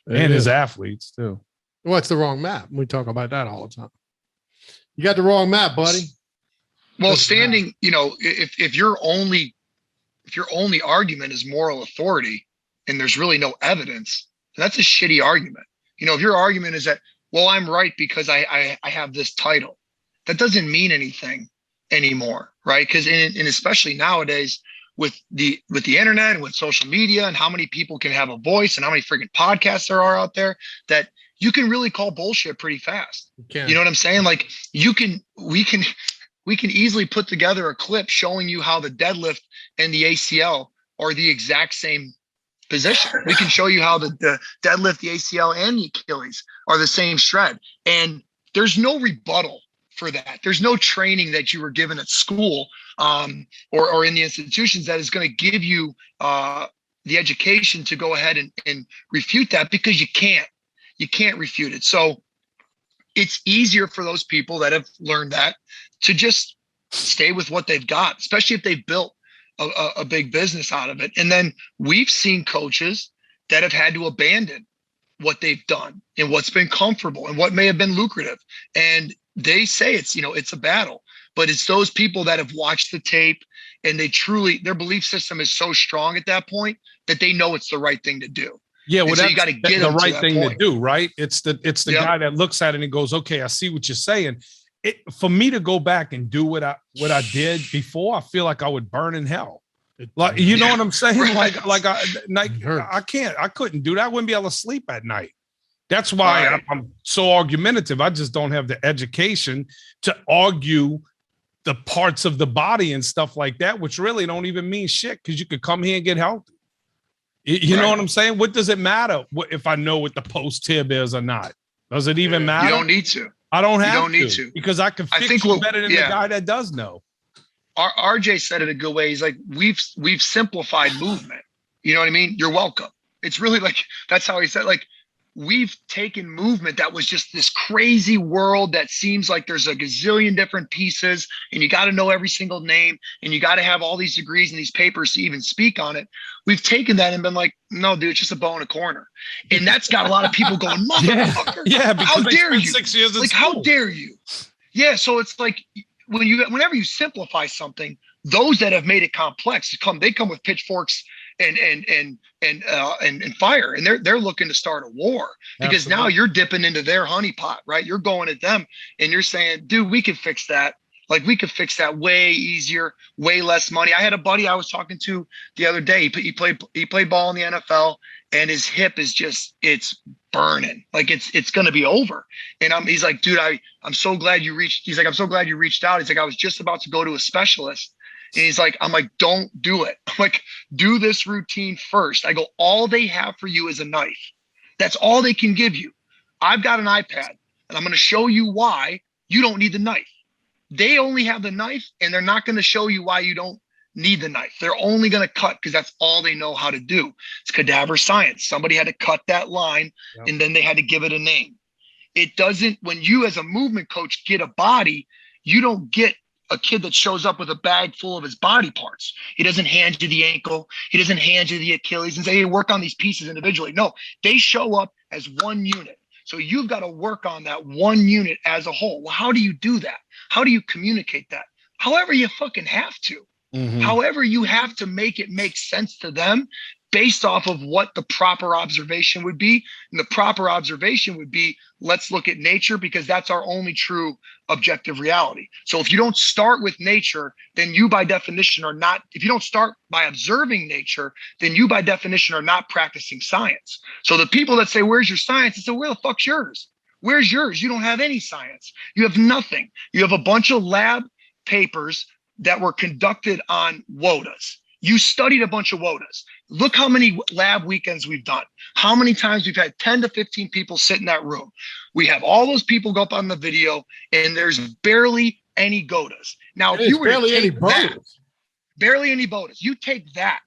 Speaker 2: and his athletes too.
Speaker 3: Well, it's the wrong map. We talk about that all the time. You got the wrong map, buddy.
Speaker 4: Well, standing, if your only argument is moral authority and there's really no evidence, that's a shitty argument. If your argument is that, well, I'm right because I have this title, that doesn't mean anything anymore, right? Because and especially nowadays, with the internet and with social media and how many people can have a voice and how many freaking podcasts there are out there, that you can really call bullshit pretty fast. You know what I'm saying? Like we can easily put together a clip showing you how the deadlift and the ACL are the exact same position. We can show you how the deadlift, the ACL, and the Achilles are the same shred. And there's no rebuttal for that. There's no training that you were given at school or in the institutions that is going to give you the education to go ahead and refute that, because you can't refute it. So it's easier for those people that have learned that to just stay with what they've got, especially if they've built a big business out of it. And then we've seen coaches that have had to abandon what they've done and what's been comfortable and what may have been lucrative. And they say it's a battle, but it's those people that have watched the tape and their belief system is so strong at that point that they know it's the right thing to do.
Speaker 2: Yeah, well,
Speaker 4: so you got to get
Speaker 2: the right
Speaker 4: to
Speaker 2: thing
Speaker 4: point.
Speaker 2: to do, right? It's the guy that looks at it and goes, okay, I see what you're saying. For me to go back and do what I did before, I feel like I would burn in hell. Like, you know what I'm saying?
Speaker 4: Right.
Speaker 2: I couldn't do that. I wouldn't be able to sleep at night. That's why I'm so argumentative. I just don't have the education to argue the parts of the body and stuff like that, which really don't even mean shit, because you could come here and get healthy. You know what I'm saying? What does it matter if I know what the post tib is or not? Does it even matter?
Speaker 4: You don't need to.
Speaker 2: I don't have
Speaker 4: you don't need to,
Speaker 2: because I can fix you better than the guy that does know.
Speaker 4: RJ said it a good way. He's like, we've simplified movement. You know what I mean? You're welcome. It's really like, that's how he said, like, we've taken movement that was just this crazy world that seems like there's a gazillion different pieces and you got to know every single name and you got to have all these degrees and these papers to even speak on it. We've taken that and been like, no, dude, it's just a bow in a corner. And that's got a lot of people going, motherfucker, how dare you?
Speaker 2: 6 years
Speaker 4: like, how dare you? Yeah. So it's like, whenever you simplify something, those that have made it complex they come with pitchforks and fire, and they're looking to start a war because now you're dipping into their honeypot, right? You're going at them and you're saying, dude, we could fix that. Like, we could fix that way easier, way less money. I had a buddy I was talking to the other day. He played ball in the NFL, and his hip is it's burning. Like, it's going to be over. And he's like, dude, I'm so glad you reached. He's like, I'm so glad you reached out. He's like, I was just about to go to a specialist. And he's like, I'm like, don't do it. I'm like, do this routine first. I go, all they have for you is a knife. That's all they can give you. I've got an iPad, and I'm going to show you why you don't need the knife. They only have the knife, and they're not going to show you why you don't need the knife. They're only going to cut because that's all they know how to do. It's cadaver science. Somebody had to cut that line, and then they had to give it a name. It doesn't, when you as a movement coach get a body, you don't get a kid that shows up with a bag full of his body parts. He doesn't hand you the ankle. He doesn't hand you the Achilles and say, hey, work on these pieces individually. No, they show up as one unit. So you've got to work on that one unit as a whole. Well, how do you do that? How do you communicate that? However you fucking have to. Mm-hmm. However you have to make it make sense to them based off of what the proper observation would be. And the proper observation would be, let's look at nature, because that's our only true objective reality. So if you don't start with nature, then you by definition are not, if you don't start by observing nature, then you by definition are not practicing science. So the people that say, where's your science? I say, where the fuck's yours? Where's yours? You don't have any science. You have nothing. You have a bunch of lab papers that were conducted on WOTAs. You studied a bunch of WOTAs. Look how many lab weekends we've done. How many times we've had 10 to 15 people sit in that room. We have all those people go up on the video, and there's barely any GOATAs. Now, if you were to take that, barely any BOTAs, you take that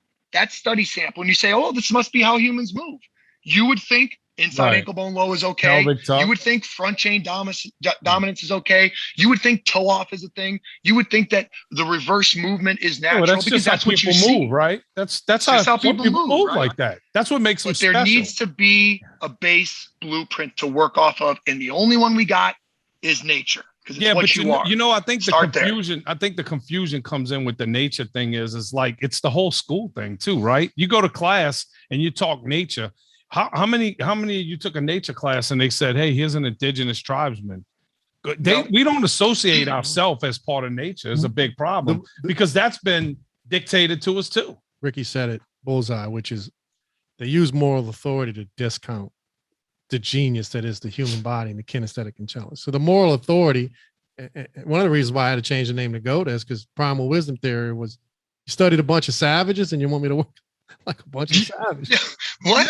Speaker 4: study sample, and you say, oh, this must be how humans move. You would think inside ankle bone low is okay. You would think front chain dominance is okay. You would think toe off is a thing. You would think that the reverse movement is natural, because that's what you see,
Speaker 2: right? That's how people move, right? Like that. That's what makes them special.
Speaker 4: There needs to be a base blueprint to work off of, and the only one we got is nature.
Speaker 2: Yeah, but you know, I think the confusion. I think the confusion comes in with the nature thing. Is like it's the whole school thing too, right? You go to class and you talk nature. How many of you took a nature class and they said, hey, here's an indigenous tribesman? We don't associate ourselves as part of nature. Is a big problem because that's been dictated to us too.
Speaker 3: Ricky said it bullseye, which is they use moral authority to discount the genius that is the human body and the kinesthetic intelligence. So the moral authority, one of the reasons why I had to change the name to Goata is because primal wisdom theory was you studied a bunch of savages and you want me to work like a bunch of savages.
Speaker 4: What?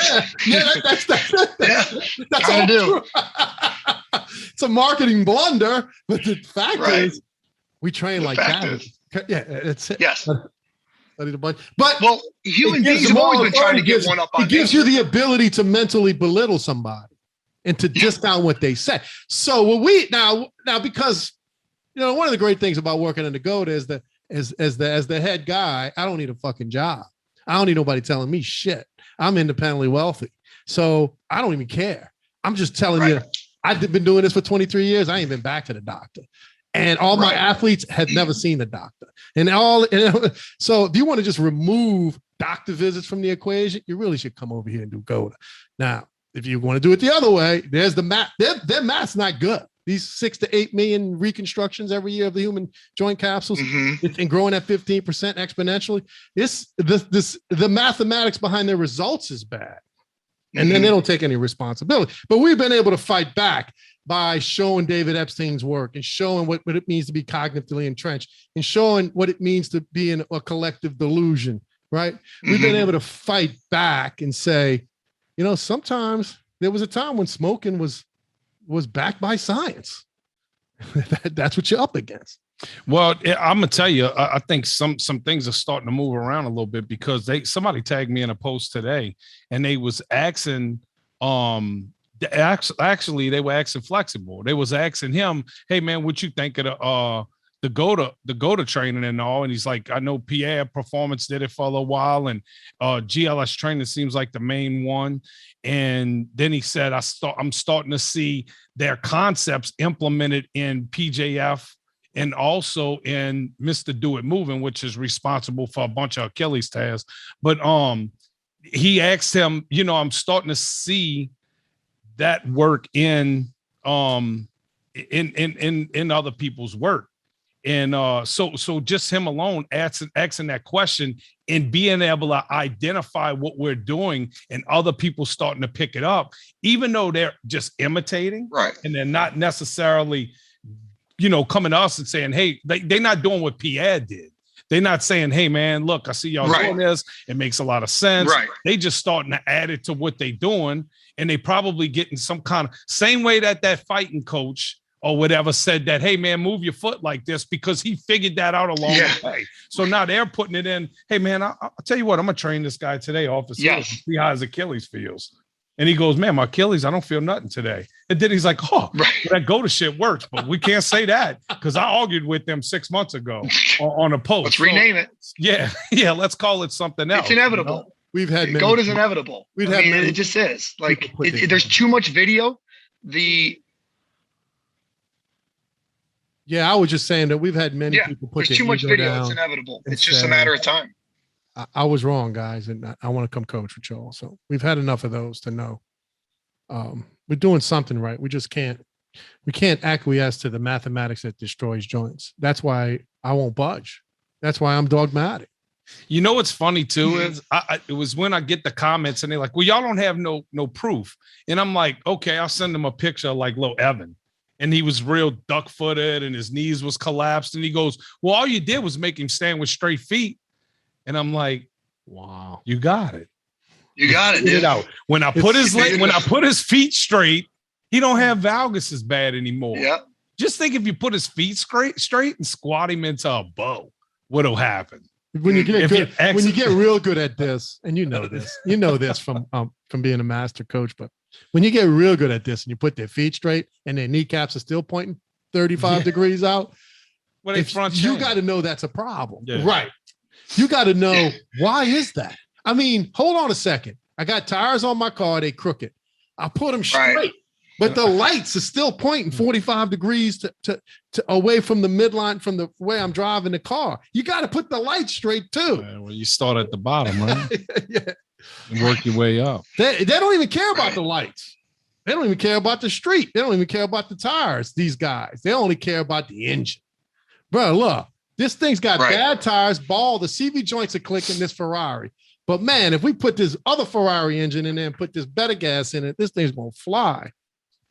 Speaker 3: Yeah, that's all true. It's a marketing blunder, but the fact is, we train like savages. Yeah, that's it.
Speaker 4: Yes.
Speaker 3: Studied a bunch, but
Speaker 4: human beings have always been trying to get one up on.
Speaker 3: It gives you the ability to mentally belittle somebody and to discount what they say. So what we now because one of the great things about working in the Goat is that as the head guy, I don't need a fucking job. I don't need nobody telling me shit. I'm independently wealthy. So I don't even care. I'm just telling you, I've been doing this for 23 years. I ain't been back to the doctor. And all my athletes have never seen the doctor. So if you want to just remove doctor visits from the equation, you really should come over here and do Goata. Now, if you want to do it the other way, there's the math. Their math's not good. These 6 to 8 million reconstructions every year of the human joint capsules and growing at 15% exponentially. The mathematics behind their results is bad. And then they don't take any responsibility. But we've been able to fight back by showing David Epstein's work and showing what it means to be cognitively entrenched and showing what it means to be in a collective delusion, right? We've been able to fight back and say, sometimes there was a time when smoking was backed by science. That's what you're up against.
Speaker 2: Well, I'm gonna tell you, I think some things are starting to move around a little bit because somebody tagged me in a post today, and they was asking, actually they were asking Flexible. They was asking him, "Hey man, what you think of the Goata training and all?" And he's like, "I know Pierre Performance did it for a little while, and GLS training seems like the main one." And then he said, "I'm starting to see their concepts implemented in PJF." And also in Mr. Do It Moving, which is responsible for a bunch of Achilles tears. But he asked him, I'm starting to see that work in other people's work. And so just him alone asking that question and being able to identify what we're doing and other people starting to pick it up, even though they're just imitating, and they're not necessarily coming to us and saying, hey, they're not doing what Pierre did. They're not saying, hey, man, look, I see y'all doing this. It makes a lot of sense. They just starting to add it to what they're doing. And they probably getting some kind of same way that fighting coach or whatever said that, hey, man, move your foot like this because he figured that out along the way. So now they're putting it in. Hey, man, I'll tell you what, I'm going to train this guy today off his heels and see how his Achilles feels. And he goes, man, my Achilles, I don't feel nothing today. And then he's like, that Goata shit works, but we can't say that because I argued with them 6 months ago on a post.
Speaker 4: Let's rename it.
Speaker 2: Yeah, let's call it something else.
Speaker 4: It's inevitable.
Speaker 3: We've had
Speaker 4: Goata's inevitable. It just is. Like, there's too much video.
Speaker 3: I was just saying that we've had many people put
Speaker 4: there's too much video.
Speaker 3: Down.
Speaker 4: It's inevitable. It's just a matter of time.
Speaker 3: I was wrong, guys, and I want to come coach with y'all. So we've had enough of those to know we're doing something right. We can't acquiesce to the mathematics that destroys joints. That's why I won't budge. That's why I'm dogmatic.
Speaker 2: You know what's funny too is it was when I get the comments and they're like, well, y'all don't have no proof. And I'm like, okay, I'll send them a picture of like little Evan. And he was real duck-footed and his knees was collapsed. And he goes, well, all you did was make him stand with straight feet. And I'm like, wow, you got it.
Speaker 4: You got it, dude.
Speaker 2: When I put his feet straight, he don't have valgus as bad anymore.
Speaker 4: Yeah.
Speaker 2: Just think if you put his feet straight and squat him into a bow, what'll happen?
Speaker 3: When you get real good at this, and you know this from being a master coach, but when you get real good at this and you put their feet straight and their kneecaps are still pointing 35 degrees out, you got to know that's a problem. Yeah. Right. You got to know, why is that? I mean, hold on a second. I got tires on my car. They crooked. I put them straight, but the lights are still pointing 45 degrees to away from the midline from the way I'm driving the car. You got to put the lights straight too.
Speaker 2: Well, you start at the bottom, right? And work your way up.
Speaker 3: They don't even care about the lights. They don't even care about the street. They don't even care about the tires. These guys, they only care about the engine. Bro, look. This thing's got bad tires, ball. The CV joints are clicking this Ferrari. But man, if we put this other Ferrari engine in there and put this better gas in it, this thing's going to fly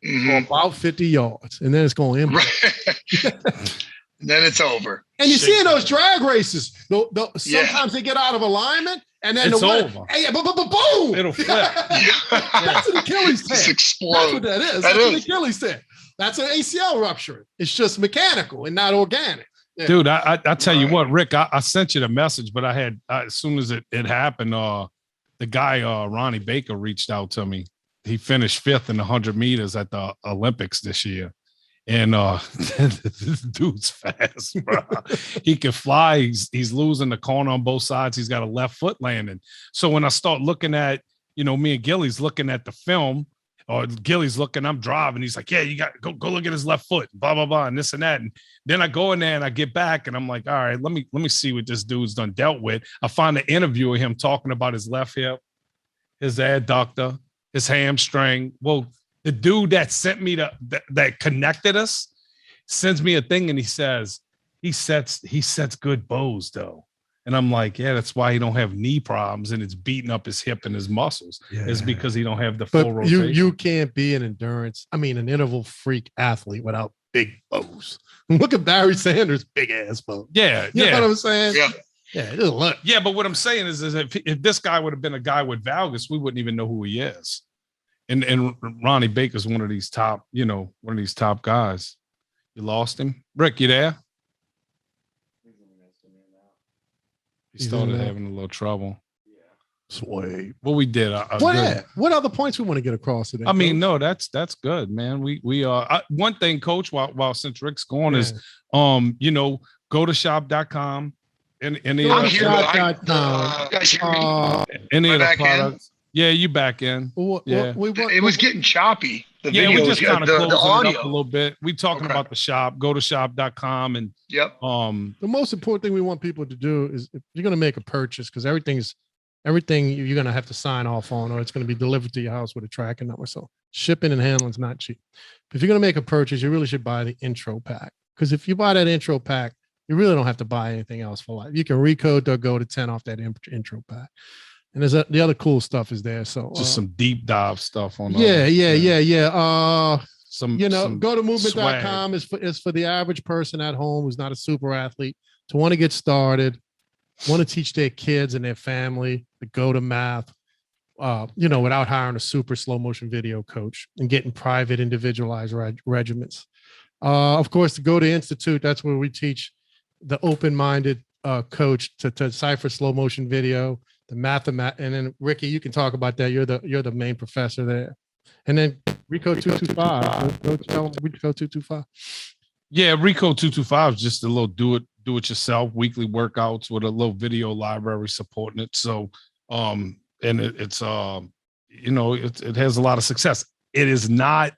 Speaker 3: for about 50 yards. And then it's going to impact.
Speaker 4: Then it's over.
Speaker 3: And you see in those drag races, sometimes they get out of alignment and then
Speaker 2: it's over.
Speaker 3: Boom!
Speaker 2: It'll flip.
Speaker 3: That's an Achilles tear.
Speaker 4: Just explode.
Speaker 3: That's what that is. That's an Achilles tear. That's an ACL rupture. It's just mechanical and not organic.
Speaker 2: Yeah. Dude, I tell you what, Rick, I sent you the message, but as soon as it happened, the guy, Ronnie Baker, reached out to me. He finished 5th in the 100 meters at the Olympics this year. And this dude's fast, bro. He can fly. He's losing the corner on both sides. He's got a left foot landing. So when I start looking at, me and Gilly's looking at the film, or Gilly's looking, I'm driving. He's like, yeah, you got go look at his left foot, blah, blah, blah, and this and that. And then I go in there and I get back and I'm like, all right, let me see what this dude's done dealt with. I find an interview of him talking about his left hip, his adductor, his hamstring. Well, the dude that sent me that connected us sends me a thing and he says he sets good bows though. And I'm like, yeah, that's why he don't have knee problems and it's beating up his hip and his muscles. Yeah. It's because he don't have the full rotation.
Speaker 3: You can't be an interval freak athlete without big bows. Look at Barry Sanders' big ass bow.
Speaker 2: Yeah.
Speaker 3: You know what I'm saying?
Speaker 4: Yeah.
Speaker 3: Yeah, look.
Speaker 2: Yeah, but what I'm saying is if this guy would have been a guy with valgus, we wouldn't even know who he is. And Ronnie Baker's one of these top guys. You lost him. Rick, you there? He started having a little trouble.
Speaker 3: Yeah. Sweet.
Speaker 2: Well, we did.
Speaker 3: What other points we want to get across today?
Speaker 2: I mean, no, that's good, man. We are one thing, Coach, while since Rick's gone is go to shop.com and any of the products. Yeah, you back in.
Speaker 4: It was getting choppy. The video,
Speaker 2: we just kind of closing
Speaker 4: the audio
Speaker 2: it up a little bit. We talking about the shop. Go to shop.com and
Speaker 3: the most important thing we want people to do is if you're going to make a purchase, because everything you're going to have to sign off on, or it's going to be delivered to your house with a tracking number. So shipping and handling is not cheap. But if you're going to make a purchase, you really should buy the intro pack, because if you buy that intro pack, you really don't have to buy anything else for life. You can recode or go to 10 off that intro pack. And the other cool stuff is there. So
Speaker 2: just some deep dive stuff on.
Speaker 3: Go to movement.com is for the average person at home who's not a super athlete to want to get started, want to teach their kids and their family the Goata math, without hiring a super slow motion video coach and getting private individualized regiments. Of course, the Goata Institute, that's where we teach the open-minded coach to decipher slow motion video, the mathematics, and then Ricky, you can talk about that. You're the main professor there. And then Rico 225. Go tell them Rico 225.
Speaker 2: Yeah, Rico 225 is just a little do it yourself weekly workouts with a little video library supporting it. So and it has a lot of success. It is not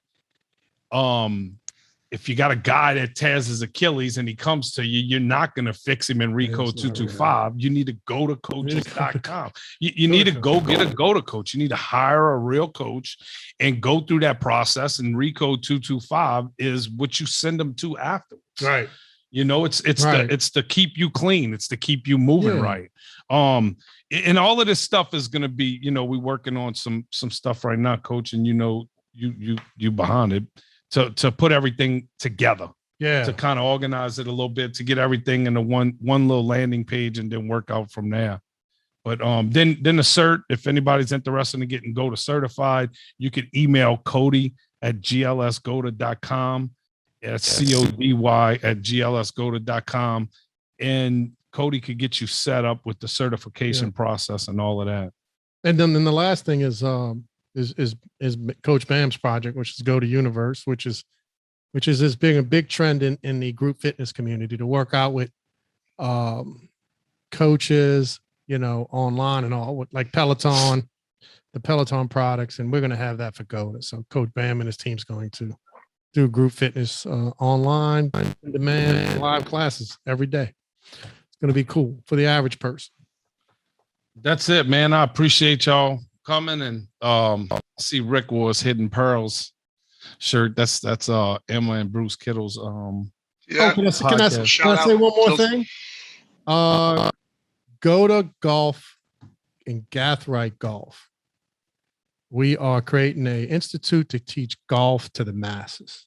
Speaker 2: if you got a guy that tears his Achilles and he comes to you, you're not going to fix him in Rico 225. You need to go to coaches.com. You need to go get a Goata coach. You need to hire a real coach and go through that process. And Rico 225 is what you send them to afterwards.
Speaker 3: Right.
Speaker 2: It's to keep you clean. It's to keep you moving right. And all of this stuff is going to be, we're working on some stuff right now, Coach, and you behind it. To put everything together, to kind of organize it a little bit, to get everything in the one little landing page and then work out from there. But then the cert, if anybody's interested in getting Goata certified, you can email Cody at glsgoata.com. That's CODY at glsgoata.com. And Cody could get you set up with the certification process and all of that.
Speaker 3: And then the last thing is Coach Bam's project, which is Goata Universe, which is this being a big trend in the group fitness community to work out with coaches, online and all, like Peloton, the Peloton products, and we're going to have that for Goata. So Coach Bam and his team's going to do group fitness online, on demand, live classes every day. It's going to be cool for the average person.
Speaker 2: That's it, man. I appreciate y'all coming, and see Rick was Hidden Pearls shirt. That's Emma and Bruce Kittle's
Speaker 3: can I say one more thing? Goata Golf and Gathright Golf. We are creating an institute to teach golf to the masses.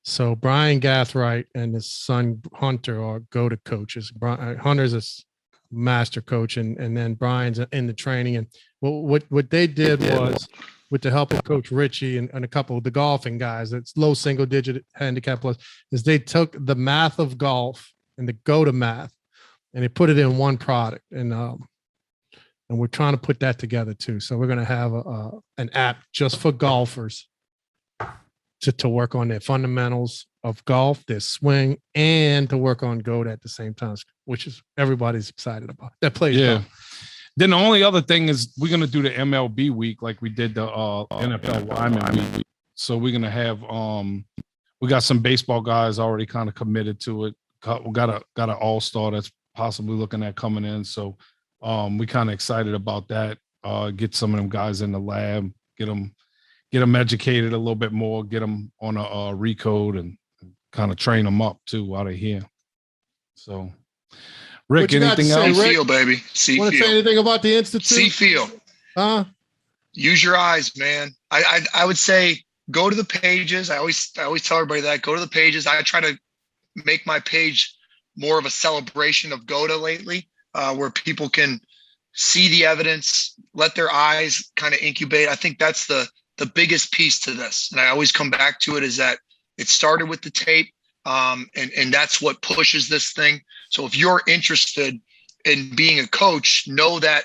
Speaker 3: So Brian Gathright and his son Hunter are Goata coaches. Hunter's a master coach, and then Brian's in the training. And what they did was, with the help of Coach Richie and a couple of the golfing guys, that's low single digit handicap plus, is they took the math of golf and the Goata math and they put it in one product. And we're trying to put that together too. So we're going to have an app just for golfers to work on their fundamentals of golf, their swing, and to work on Goat at the same time, which is everybody's excited about. That plays golf.
Speaker 2: Then the only other thing is we're gonna do the MLB week like we did the NFL lineman week. So we're gonna have we got some baseball guys already kind of committed to it. We got an all-star that's possibly looking at coming in. So we kind of excited about that. Get some of them guys in the lab, get them educated a little bit more, get them on a recode and kind of train them up too while they're here. So, Rick, anything else?
Speaker 4: See feel, baby. See
Speaker 3: Want to say anything about the Institute?
Speaker 4: See feel. Use your eyes, man. I would say go to the pages. I always tell everybody that. Go to the pages. I try to make my page more of a celebration of Goata lately, where people can see the evidence, let their eyes kind of incubate. I think that's the biggest piece to this. And I always come back to it is that it started with the tape. And that's what pushes this thing. So if you're interested in being a coach, know that,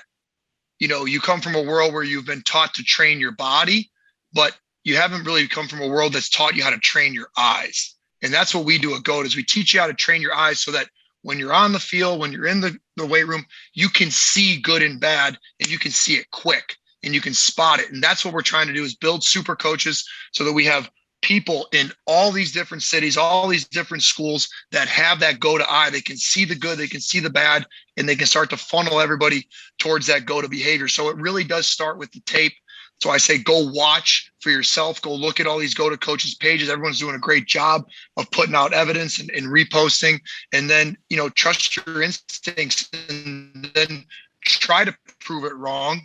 Speaker 4: you come from a world where you've been taught to train your body, but you haven't really come from a world that's taught you how to train your eyes. And that's what we do at Goat is we teach you how to train your eyes so that when you're on the field, when you're in the weight room, you can see good and bad and you can see it quick and you can spot it. And that's what we're trying to do is build super coaches so that we have people in all these different cities, all these different schools that have that Goata eye. They can see the good, they can see the bad, and they can start to funnel everybody towards that Goata behavior. So it really does start with the tape. So I say, go watch for yourself. Go look at all these Goata coaches pages. Everyone's doing a great job of putting out evidence and reposting. And then, trust your instincts and then try to prove it wrong.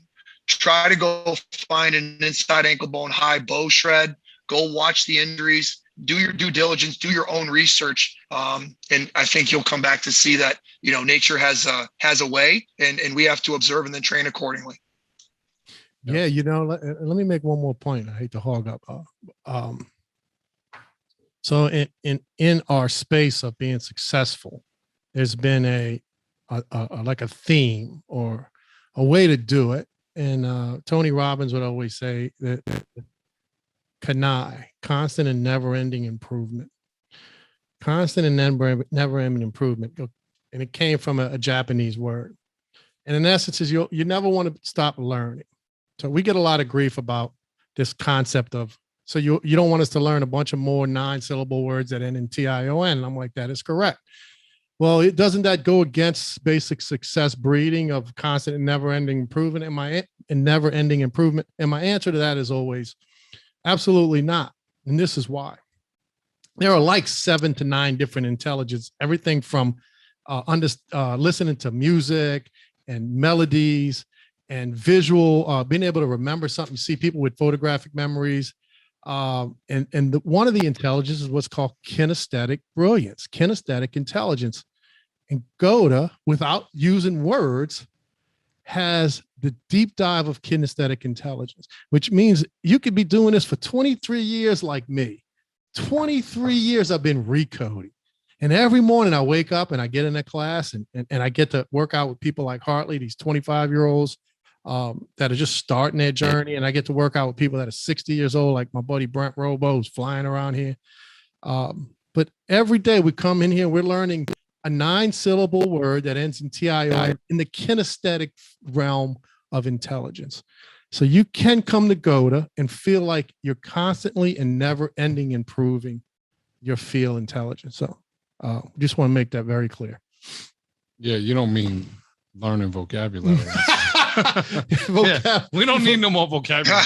Speaker 4: Try to go find an inside ankle bone high bow shred. Go watch the injuries. Do your due diligence. Do your own research. And I think you'll come back to see that, nature has a way and we have to observe and then train accordingly.
Speaker 3: Yeah, let me make one more point. I hate to hog up. So in our space of being successful, there's been a theme or a way to do it. And Tony Robbins would always say that CANI, constant and never-ending improvement. Constant and never-ending improvement. And it came from a Japanese word. And in essence, is you never want to stop learning. So we get a lot of grief about this concept of, so you don't want us to learn a bunch of more 9-syllable words that end in TION. And I'm like, that is correct. Well, doesn't that go against basic success breeding of constant and never-ending improvement? Never-ending improvement? And my answer to that is always, absolutely not. And this is why. There are like 7 to 9 different intelligence, everything from listening to music and melodies and visual, being able to remember something. You see people with photographic memories. One of the intelligence is what's called kinesthetic brilliance, kinesthetic intelligence. And Goata, without using words, has the deep dive of kinesthetic intelligence, which means you could be doing this for 23 years like me. 23 years I've been recoding. And every morning I wake up and I get in a class and I get to work out with people like Hartley, these 25-year-olds that are just starting their journey. And I get to work out with people that are 60 years old, like my buddy Brent Robo, who's flying around here. But every day we come in here, we're learning a 9-syllable word that ends in TIO in the kinesthetic realm of intelligence. So you can come to Goata and feel like you're constantly and never ending improving your field intelligence. So just want to make that very clear.
Speaker 2: Yeah, you don't mean learning vocabulary. Yeah, we don't need no more vocabulary.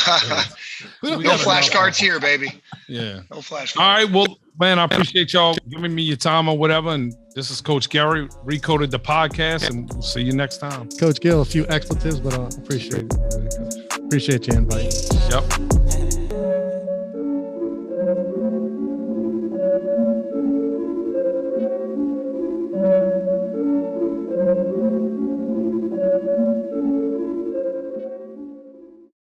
Speaker 4: No flashcards here, baby.
Speaker 2: Yeah.
Speaker 4: No flashcards.
Speaker 2: All right. Well, man, I appreciate y'all giving me your time or whatever. And this is Coach Gary, Recoded the podcast, and we'll see you next time.
Speaker 3: Coach Gill, a few expletives, but I appreciate it. Appreciate your invite.
Speaker 2: Yep.